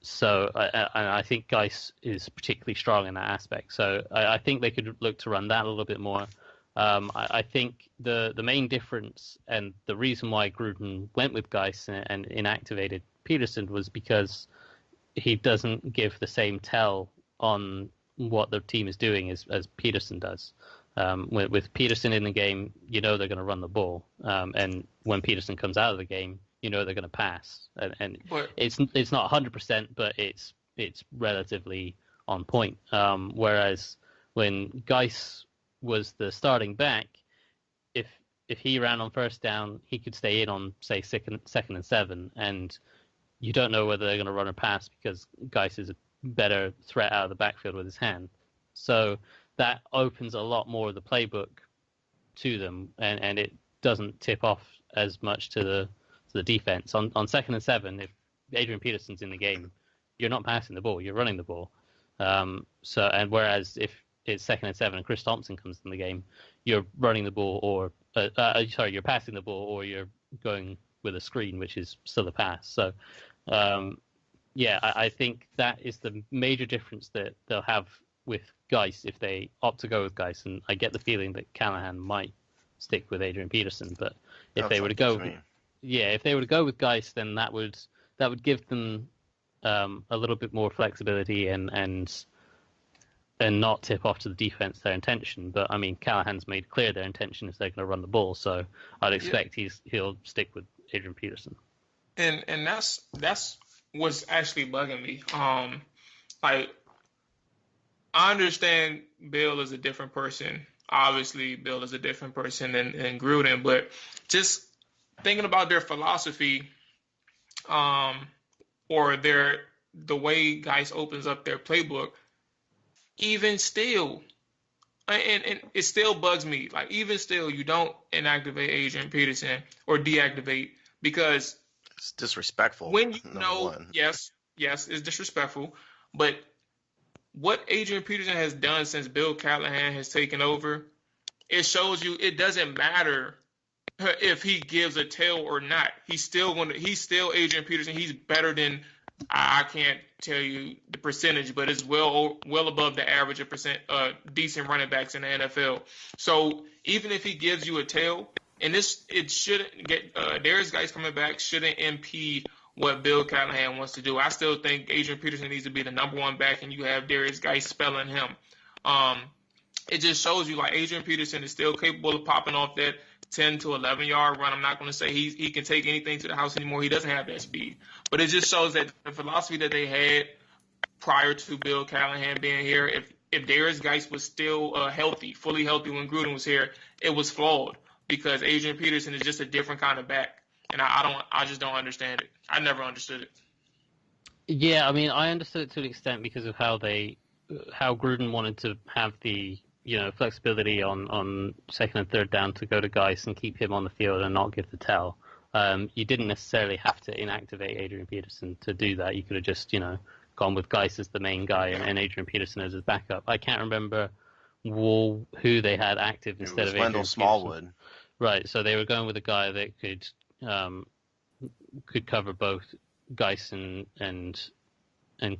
D: So I think Geis is particularly strong in that aspect. So I think they could look to run that a little bit more. I think the main difference and the reason why Gruden went with Geis and inactivated Peterson was because he doesn't give the same tell on what the team is doing as Peterson does. With Peterson in the game, they're going to run the ball, and when Peterson comes out of the game, they're going to pass. And it's not 100%, but it's relatively on point. Whereas when Geis was the starting back, if he ran on first down, he could stay in on, say, second and 7, and you don't know whether they're going to run or pass because Geis is a better threat out of the backfield with his hand. So that opens a lot more of the playbook to them, and it doesn't tip off as much to the defense. On 2nd and 7, if Adrian Peterson's in the game, you're not passing the ball, you're running the ball. Whereas if it's 2nd and 7 and Chris Thompson comes in the game, you're running the ball, or you're passing the ball, or you're going with a screen, which is still a pass. So, I think that is the major difference that they'll have with Geis if they opt to go with Geis. And I get the feeling that Callahan might stick with Adrian Peterson, but if they were to go, if they were to go with Geis, then that would give them a little bit more flexibility and not tip off to the defense their intention. But I mean, Callahan's made clear their intention is they're going to run the ball, so I'd expect he'll stick with Adrian Peterson.
E: And that's what's actually bugging me. I understand Bill is a different person. Obviously, Bill is a different person than Gruden, but just thinking about their philosophy, or the way Geis opens up their playbook, even still, and it still bugs me. Like, even still, you don't inactivate Adrian Peterson or deactivate, because
F: it's disrespectful.
E: When you know, yes, it's disrespectful. But what Adrian Peterson has done since Bill Callahan has taken over, it shows you it doesn't matter if he gives a tail or not. He's still Adrian Peterson. He's better than, I can't tell you the percentage, but it's well above the average of decent running backs in the NFL. So even if he gives you a tail, and it shouldn't get Darius Geis coming back shouldn't impede what Bill Callahan wants to do. I still think Adrian Peterson needs to be the number one back, and you have Darius Geis spelling him. It just shows you, like, Adrian Peterson is still capable of popping off that 10 to 11 yard run. I'm not going to say he can take anything to the house anymore. He doesn't have that speed. But it just shows that the philosophy that they had prior to Bill Callahan being here, if Darius Geis was still fully healthy when Gruden was here, it was flawed, because Adrian Peterson is just a different kind of back. And I just don't understand it. I never understood it.
D: Yeah, I mean, I understood it to an extent because of how Gruden wanted to have the flexibility on 2nd and 3rd down to go to Geis and keep him on the field and not give the tell. You didn't necessarily have to inactivate Adrian Peterson to do that. You could have just gone with Geis as the main guy and Adrian Peterson as his backup. I can't remember who they had active instead of Adrian
F: Smallwood.
D: Peterson. Right, so they were going with a guy that could cover both Geis and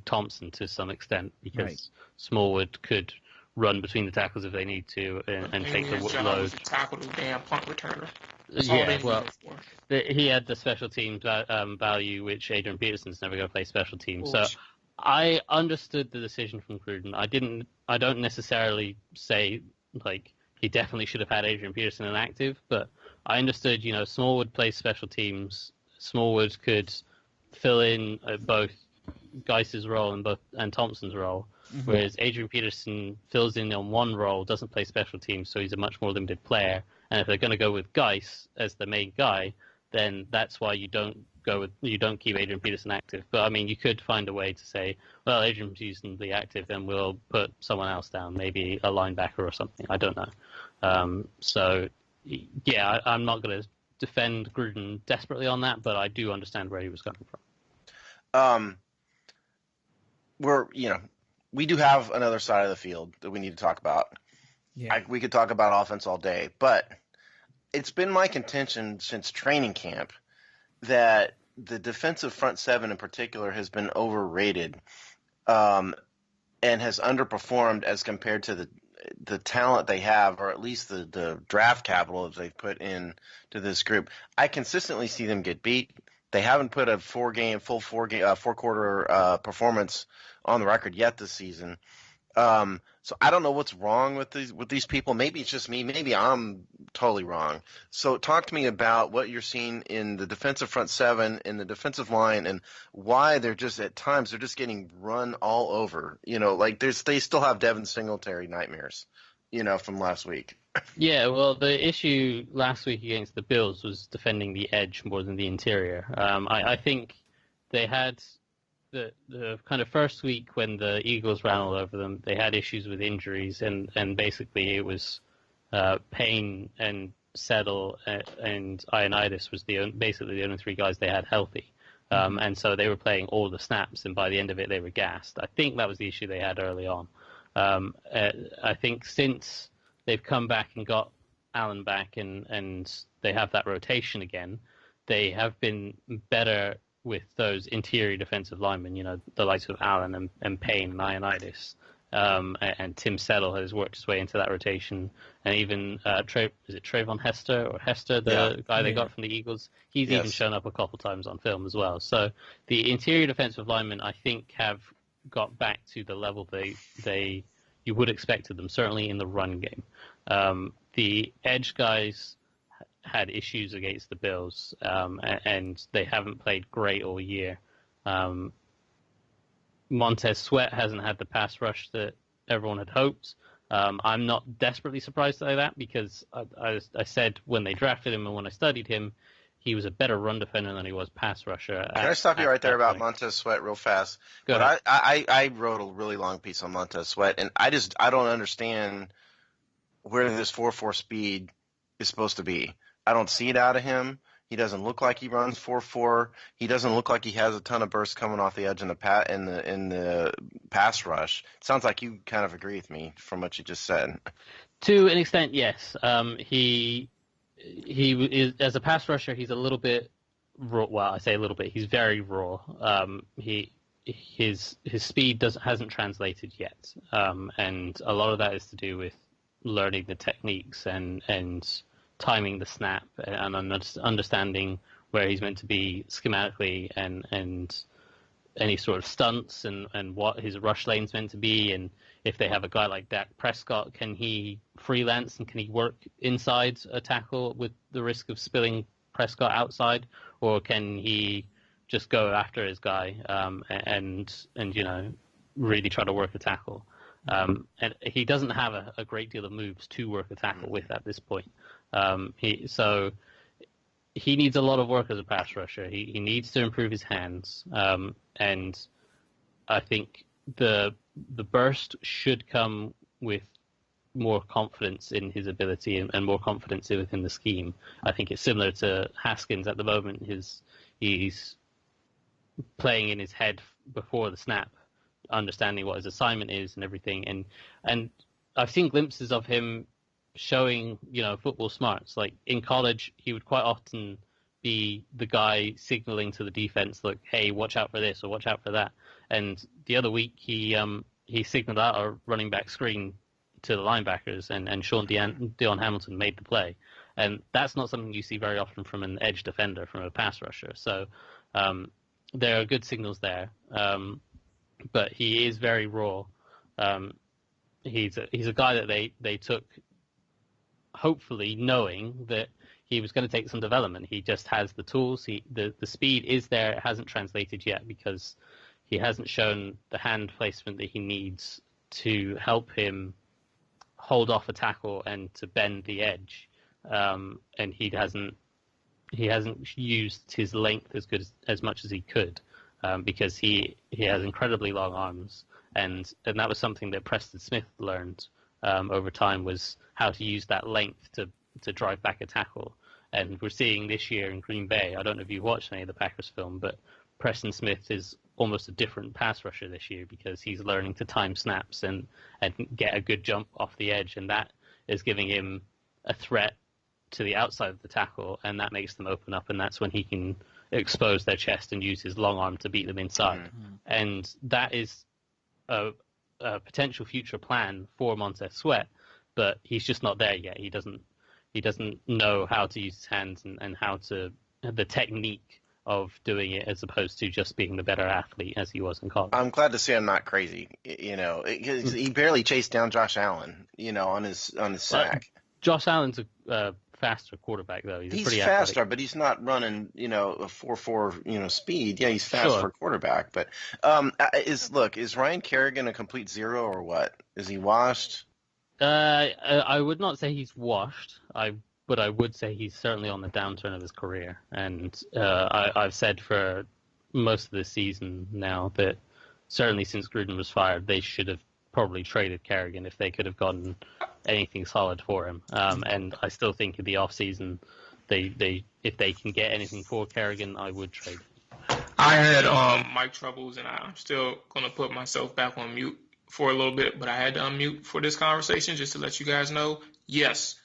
D: Thompson to some extent, because Smallwood could run between the tackles if they need to and take the load.
E: Tackle the damn punt returner.
D: He had the special teams value, which Adrian Peterson's never going to play special teams. So I understood the decision from Gruden. I don't necessarily say like he definitely should have had Adrian Peterson inactive, but I understood, Smallwood plays special teams. Smallwood could fill in both Geis's role and Thompson's role, whereas Adrian Peterson fills in on one role, doesn't play special teams, so he's a much more limited player. And if they're going to go with Geis as the main guy, then that's why you don't keep Adrian Peterson active. But I mean, you could find a way to say, well, Adrian Peterson be active, then we'll put someone else down, maybe a linebacker or something. I don't know. I'm not going to defend Gruden desperately on that, but I do understand where he was coming from.
F: We do have another side of the field that we need to talk about. Yeah. We could talk about offense all day, but it's been my contention since training camp that the defensive front seven in particular has been overrated, and has underperformed as compared to the talent they have, or at least the draft capital that they've put in to this group. I consistently see them get beat. They haven't put a four quarter performance on the record yet this season. So I don't know what's wrong with these people. Maybe it's just me. Maybe I'm totally wrong. So talk to me about what you're seeing in the defensive front seven, in the defensive line, and why they're just at times they're just getting run all over. They still have Devin Singletary nightmares, from last week.
D: Yeah, well, the issue last week against the Bills was defending the edge more than the interior. I think they had the kind of first week when the Eagles ran all over them, they had issues with injuries, and basically it was Payne and Settle and Ioannidis was basically the only three guys they had healthy. And so they were playing all the snaps, and by the end of it, they were gassed. I think that was the issue they had early on. I think since they've come back and got Allen back and they have that rotation again, they have been better with those interior defensive linemen, the likes of Allen and Payne and Ioannidis. And Tim Settle has worked his way into that rotation. And even, is it Trayvon Hester or Hester, the guy they got from the Eagles? He's even shown up a couple times on film as well. So the interior defensive linemen, I think, have got back to the level you would expect of them, certainly in the run game. The edge guys had issues against the Bills, and they haven't played great all year. Montez Sweat hasn't had the pass rush that everyone had hoped. I'm not desperately surprised by that because I said when they drafted him and when I studied him, he was a better run defender than he was pass rusher.
F: Can I stop you right there about Montez Sweat real fast?
D: Go ahead.
F: I wrote a really long piece on Montez Sweat, and I don't understand where this 4.4 speed is supposed to be. I don't see it out of him. He doesn't look like he runs 4.4. He doesn't look like he has a ton of bursts coming off the edge in the pass rush. It sounds like you kind of agree with me from what you just said.
D: To an extent, yes. He is, as a pass rusher, he's a little bit raw. Well, I say a little bit. He's very raw. His speed hasn't translated yet, and a lot of that is to do with learning the techniques and timing the snap and understanding where he's meant to be schematically and any sort of stunts and what his rush lane's meant to be. And if they have a guy like Dak Prescott, can he freelance and can he work inside a tackle with the risk of spilling Prescott outside, or can he just go after his guy and really try to work a tackle? And he doesn't have a great deal of moves to work a tackle with at this point. So he needs a lot of work as a pass rusher. He needs to improve his hands, and I think the burst should come with more confidence in his ability and more confidence within the scheme. I think it's similar to Haskins at the moment. He's playing in his head before the snap, understanding what his assignment is and everything. And I've seen glimpses of him showing, football smarts. Like in college, he would quite often be the guy signaling to the defense, like, hey, watch out for this or watch out for that. And the other week, he signaled out a running back screen to the linebackers, and Sean Dion Hamilton made the play. And that's not something you see very often from an edge defender, from a pass rusher. So there are good signals there. But he is very raw. He's a guy that they took, hopefully knowing that he was going to take some development. He just has the tools. The speed is there. It hasn't translated yet because he hasn't shown the hand placement that he needs to help him hold off a tackle and to bend the edge. And he hasn't used his length as much as he could. Because he has incredibly long arms, and that was something that Preston Smith learned over time, was how to use that length to drive back a tackle. And we're seeing this year in Green Bay, I don't know if you watched any of the Packers film, but Preston Smith is almost a different pass rusher this year because he's learning to time snaps and get a good jump off the edge, and that is giving him a threat to the outside of the tackle, and that makes them open up, and that's when he can expose their chest and use his long arm to beat them inside. Mm-hmm. And that is a potential future plan for Montez Sweat, but he's just not there yet. He doesn't know how to use his hands and how to the technique of doing it, as opposed to just being the better athlete as he was in college.
F: I'm glad to see I'm not crazy. He barely chased down Josh Allen, on his sack.
D: Josh Allen's a faster quarterback, though. He's pretty
F: faster,
D: athletic.
F: But he's not running, a 4.4, speed. Yeah, he's fast for a quarterback. But is Ryan Kerrigan a complete zero or what? Is he washed?
D: I would not say he's washed. But I would say he's certainly on the downturn of his career. And I've said for most of the season now that certainly since Gruden was fired, they should have probably traded Kerrigan if they could have gotten anything solid for him. And I still think in the off season, if they can get anything for Kerrigan, I would trade it.
E: I had mic troubles, and I'm still going to put myself back on mute for a little bit, but I had to unmute for this conversation just to let you guys know. Yes,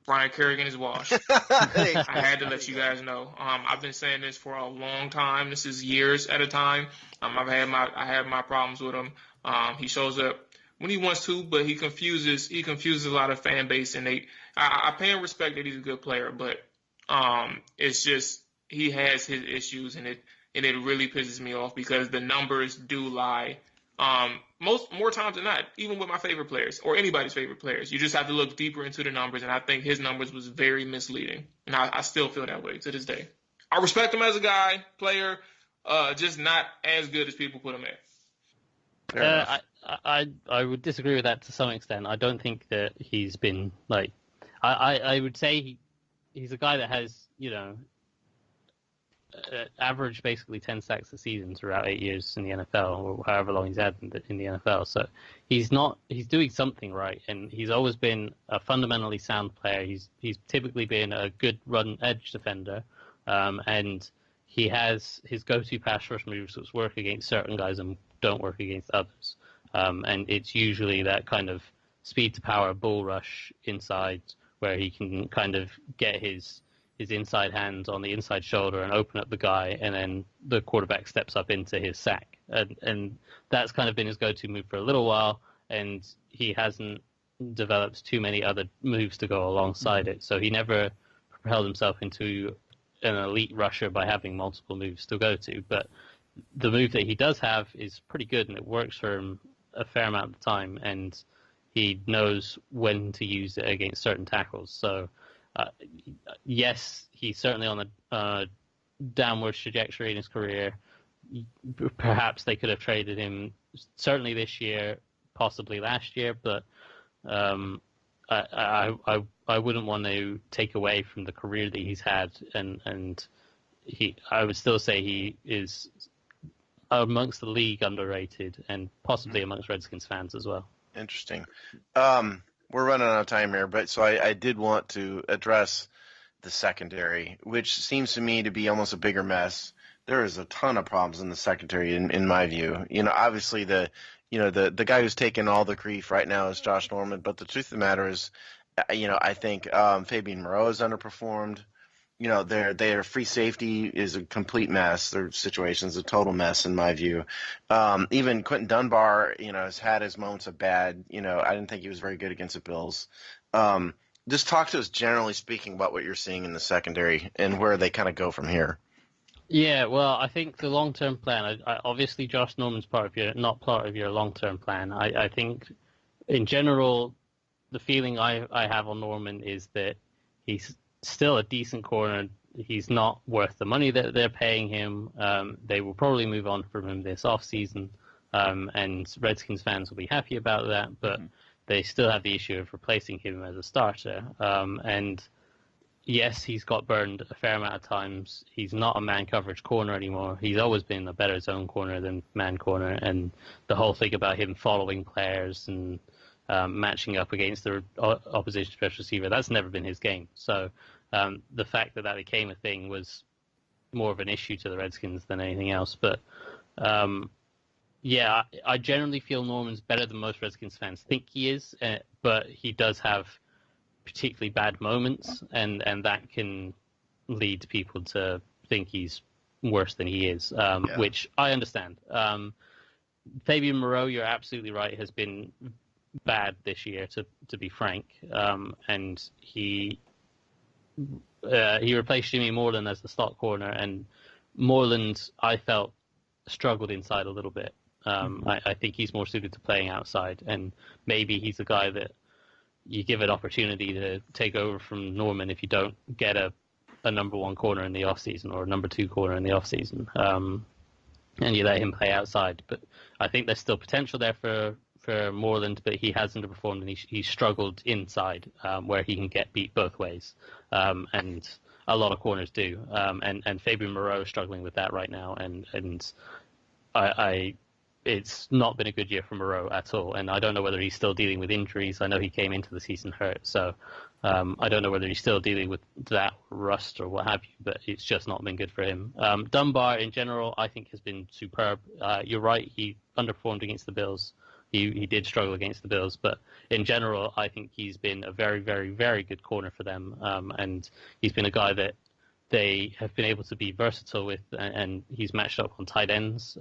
E: Brian Kerrigan is washed. I had to let you guys know. I've been saying this for a long time. This is years at a time. I have my problems with him. He shows up when he wants to, but he confuses a lot of fan base, and I pay him respect that he's a good player, but it's just he has his issues, and it really pisses me off because the numbers do lie. More times than not, even with my favorite players or anybody's favorite players, you just have to look deeper into the numbers, and I think his numbers was very misleading, and I still feel that way to this day. I respect him as a guy, player, just not as good as people put him at.
D: I would disagree with that to some extent. I don't think that he's been like. I would say he's a guy that has average basically 10 sacks a season throughout 8 years in the NFL, or however long he's had in the NFL. So he's doing something right, and he's always been a fundamentally sound player. He's typically been a good run edge defender, and he has his go-to pass rush moves which work against certain guys and don't work against others. And it's usually that kind of speed to power bull rush inside where he can kind of get his inside hand on the inside shoulder and open up the guy, and then the quarterback steps up into his sack. And that's kind of been his go-to move for a little while, and he hasn't developed too many other moves to go alongside it. So he never propelled himself into an elite rusher by having multiple moves to go to. But the move that he does have is pretty good, and it works for him a fair amount of the time, and he knows when to use it against certain tackles. So yes, he's certainly on a downward trajectory in his career. Perhaps they could have traded him certainly this year, possibly last year, but I wouldn't want to take away from the career that he's had, and I would still say he is amongst the league underrated, and possibly amongst Redskins fans as well.
F: Interesting. We're running out of time here, but so I did want to address the secondary, which seems to me to be almost a bigger mess. There is a ton of problems in the secondary, in my view. Obviously the guy who's taking all the grief right now is Josh Norman, but the truth of the matter is, I think Fabian Moreau has underperformed. Their free safety is a complete mess. Their situation is a total mess in my view. Even Quentin Dunbar, has had his moments of bad. I didn't think he was very good against the Bills. Just talk to us, generally speaking, about what you're seeing in the secondary and where they kind of go from here.
D: Yeah, well, I think the long-term plan. Obviously, Josh Norman's not part of your long-term plan. I think, in general, the feeling I have on Norman is that he's still a decent corner. He's not worth the money that they're paying him. They will probably move on from him this offseason, and Redskins fans will be happy about that, but they still have the issue of replacing him as a starter. And yes, he's got burned a fair amount of times. He's not a man coverage corner anymore. He's always been a better zone corner than man corner, and the whole thing about him following players and matching up against the opposition special receiver, that's never been his game. So the fact that became a thing was more of an issue to the Redskins than anything else. But yeah, I generally feel Norman's better than most Redskins fans think he is, but he does have particularly bad moments, and that can lead people to think he's worse than he is, which I understand. Fabian Moreau, you're absolutely right, has been bad this year, to be frank, and he replaced Jimmy Moreland as the slot corner, and Moreland, I felt, struggled inside a little bit. I think he's more suited to playing outside, and maybe he's a guy that you give an opportunity to take over from Norman if you don't get a number one corner in the offseason or a number two corner in the offseason, and you let him play outside. But I think there's still potential there for Moreland, but he has underperformed, and he struggled inside, where he can get beat both ways. And a lot of corners do. And Fabian Moreau is struggling with that right now, and it's not been a good year for Moreau at all, and I don't know whether he's still dealing with injuries. I know he came into the season hurt, so I don't know whether he's still dealing with that rust or what have you, but it's just not been good for him. Dunbar, in general, I think has been superb. You're right, he underperformed against the Bills. He did struggle against the Bills, but in general, I think he's been a very, very, very good corner for them, and he's been a guy that they have been able to be versatile with, and he's matched up on tight ends.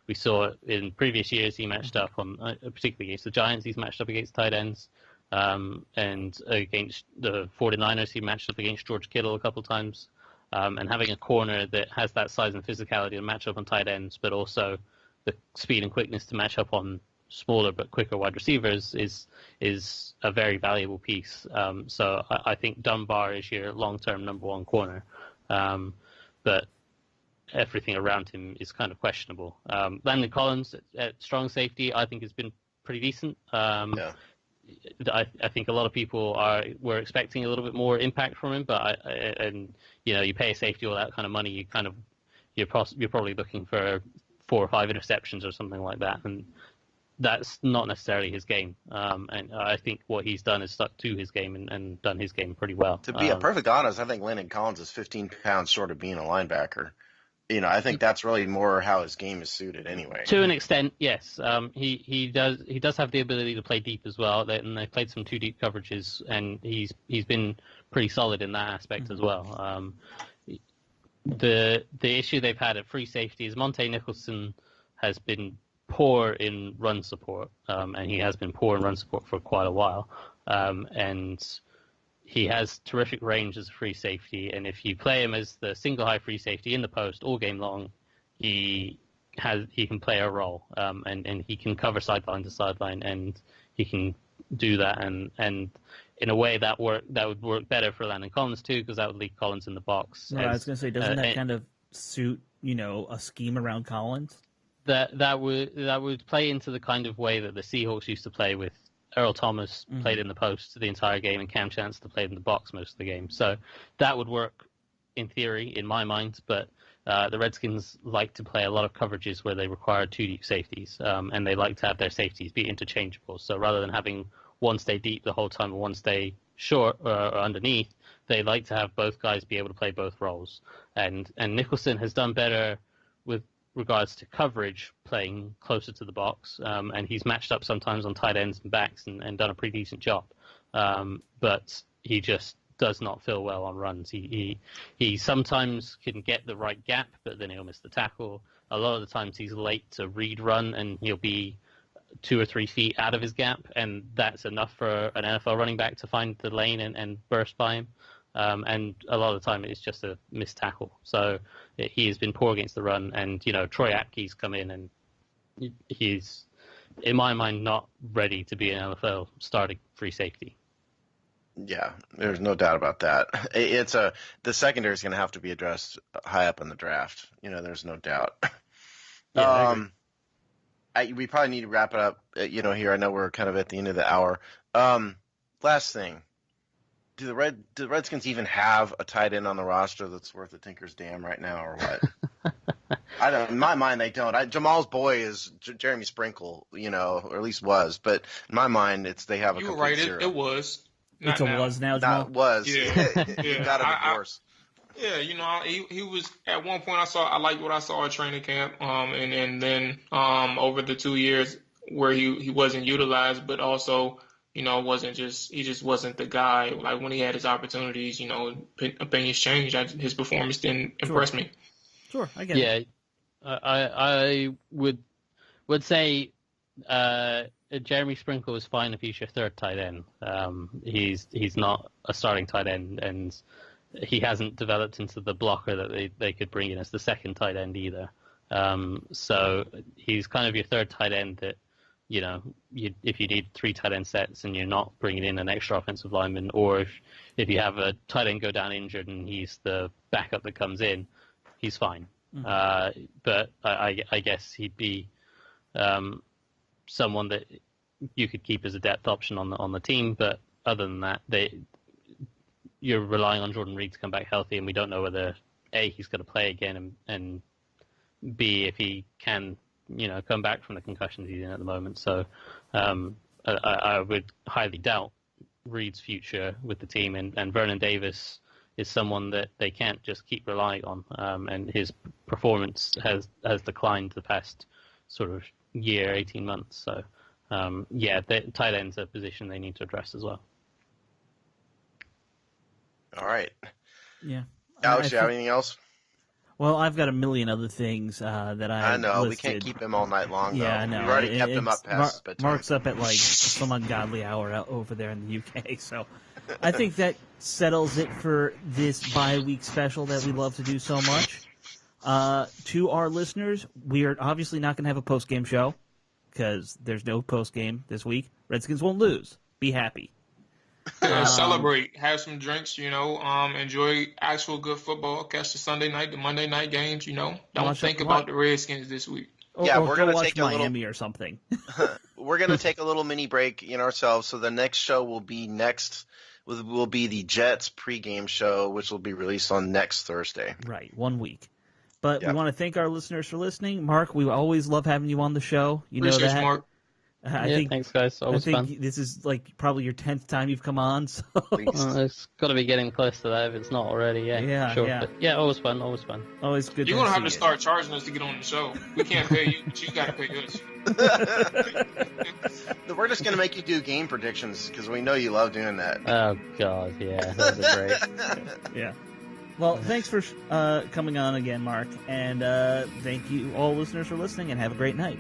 D: We saw in previous years he matched up on, particularly against the Giants, he's matched up against tight ends. And against the 49ers, he matched up against George Kittle a couple times. And having a corner that has that size and physicality to match up on tight ends, but also the speed and quickness to match up on smaller but quicker wide receivers is a very valuable piece. So I think Dunbar is your long-term number one corner, but everything around him is kind of questionable. Landon Collins at strong safety, I think, has been pretty decent. I think a lot of people were expecting a little bit more impact from him, but you pay a safety all that kind of money, you're probably looking for 4 or 5 interceptions or something like that, and that's not necessarily his game. And I think what he's done is stuck to his game and done his game pretty well.
F: To be perfect honest, I think Landon Collins is 15 pounds short of being a linebacker. I think that's really more how his game is suited anyway.
D: To an extent, yes. He does have the ability to play deep as well, and they played some 2 deep coverages, and he's been pretty solid in that aspect as well. The issue they've had at free safety is Monte Nicholson has been poor in run support, and he has been poor in run support for quite a while. And he has terrific range as a free safety, and if you play him as the single high free safety in the post all game long, he can play a role, and he can cover sideline to sideline, and he can do that, and in a way that would work better for Landon Collins too, because that would leave Collins in the box.
C: I was going to say, doesn't that kind of suit a scheme around Collins?
D: That would play into the kind of way that the Seahawks used to play with Earl Thomas played in the post the entire game, and Cam Chancellor played in the box most of the game. So that would work in theory, in my mind, but the Redskins like to play a lot of coverages where they require 2 deep safeties, and they like to have their safeties be interchangeable. So rather than having one stay deep the whole time and one stay short or underneath, they like to have both guys be able to play both roles. And Nicholson has done better with regards to coverage, playing closer to the box, and he's matched up sometimes on tight ends and backs and done a pretty decent job. But he just does not feel well on runs. He sometimes can get the right gap, but then he'll miss the tackle. A lot of the times he's late to read run, and he'll be 2 or 3 feet out of his gap, and that's enough for an NFL running back to find the lane and burst by him. And a lot of the time it's just a missed tackle. So he has been poor against the run, and Troy Apke's come in, and he's, in my mind, not ready to be an NFL starting free safety.
F: Yeah, there's no doubt about that. The secondary is going to have to be addressed high up in the draft. There's no doubt.
D: Yeah,
F: we probably need to wrap it up. Here I know we're kind of at the end of the hour. Last thing. Do the Redskins even have a tight end on the roster that's worth a tinker's damn right now, or what? I don't. In my mind, they don't. Jamal's boy is Jeremy Sprinkle, or at least was. But in my mind, they have a complete
E: right.
F: zero.
E: It was.
C: It's a was now, Jamal.
F: Not was.
E: Yeah.
F: He got a divorce.
E: He was at one point. I liked what I saw at training camp, and then over the 2 years where he wasn't utilized, but also. He just wasn't the guy. Like when he had his opportunities, opinions changed. His performance didn't impress me.
C: Sure, I get it.
D: Yeah, I would say Jeremy Sprinkle is fine if he's your 3rd tight end. He's not a starting tight end, and he hasn't developed into the blocker that they could bring in as the 2nd tight end either. So he's kind of your 3rd tight end that. If you need 3 tight end sets and you're not bringing in an extra offensive lineman, or if you have a tight end go down injured and he's the backup that comes in, he's fine. Mm-hmm. But I guess he'd be someone that you could keep as a depth option on the team. But other than that, you're relying on Jordan Reed to come back healthy, and we don't know whether A, he's going to play again, and B, if he can, come back from the concussions he's in at the moment. So I would highly doubt Reed's future with the team, and Vernon Davis is someone that they can't just keep relying on, and his performance has declined the past sort of year, 18 months. So, the tight end's a position they need to address as well.
F: All right.
C: Yeah.
F: Alex, you have anything else?
C: Well, I've got a million other things that I
F: know.
C: listed.
F: We can't keep him all night long, though.
C: Yeah, I know.
F: We've already kept him up past bedtime.
C: Mark's up at like some ungodly hour out over there in the UK, so I think that settles it for this bye-week special that we love to do so much. To our listeners, we are obviously not going to have a post-game show because there's no post-game this week. Redskins won't lose. Be happy.
E: Celebrate, have some drinks, enjoy actual good football, catch the Sunday night, the Monday night games, Don't think about the Redskins this week.
C: Or
F: we're going to
C: watch
F: take
C: Miami or something.
F: We're going to take a little mini break in ourselves, so the next show will be the Jets pregame show, which will be released on next Thursday.
C: Right, 1 week. But we want to thank our listeners for listening. Mark, we always love having you on the show. You know that.
E: Mark.
D: Thanks, guys. Always fun.
C: This is like probably your 10th time you've come on. So
D: it's got to be getting close to that if it's not already. Yeah, sure.
C: Yeah.
D: But always fun.
C: Always good.
E: You're gonna have to start charging us to get on the show. We can't pay you, but you gotta pay us.
F: We're just gonna make you do game predictions because we know you love doing that.
D: Oh God, yeah, that'd be great.
C: Yeah. Well, thanks for coming on again, Mark, and thank you all listeners for listening, and have a great night.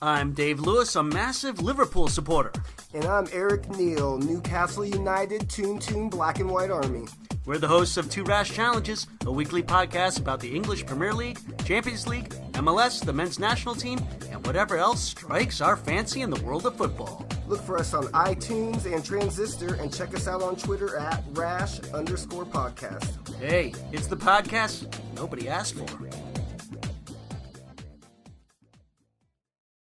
G: I'm Dave Lewis, a massive Liverpool supporter.
H: And I'm Eric Neal, Newcastle United, Toon Black and White Army.
G: We're the hosts of Two Rash Challenges, a weekly podcast about the English Premier League, Champions League, MLS, the men's national team, and whatever else strikes our fancy in the world of football.
H: Look for us on iTunes and Transistor, and check us out on Twitter at @rash_podcast.
G: Hey, it's the podcast nobody asked for.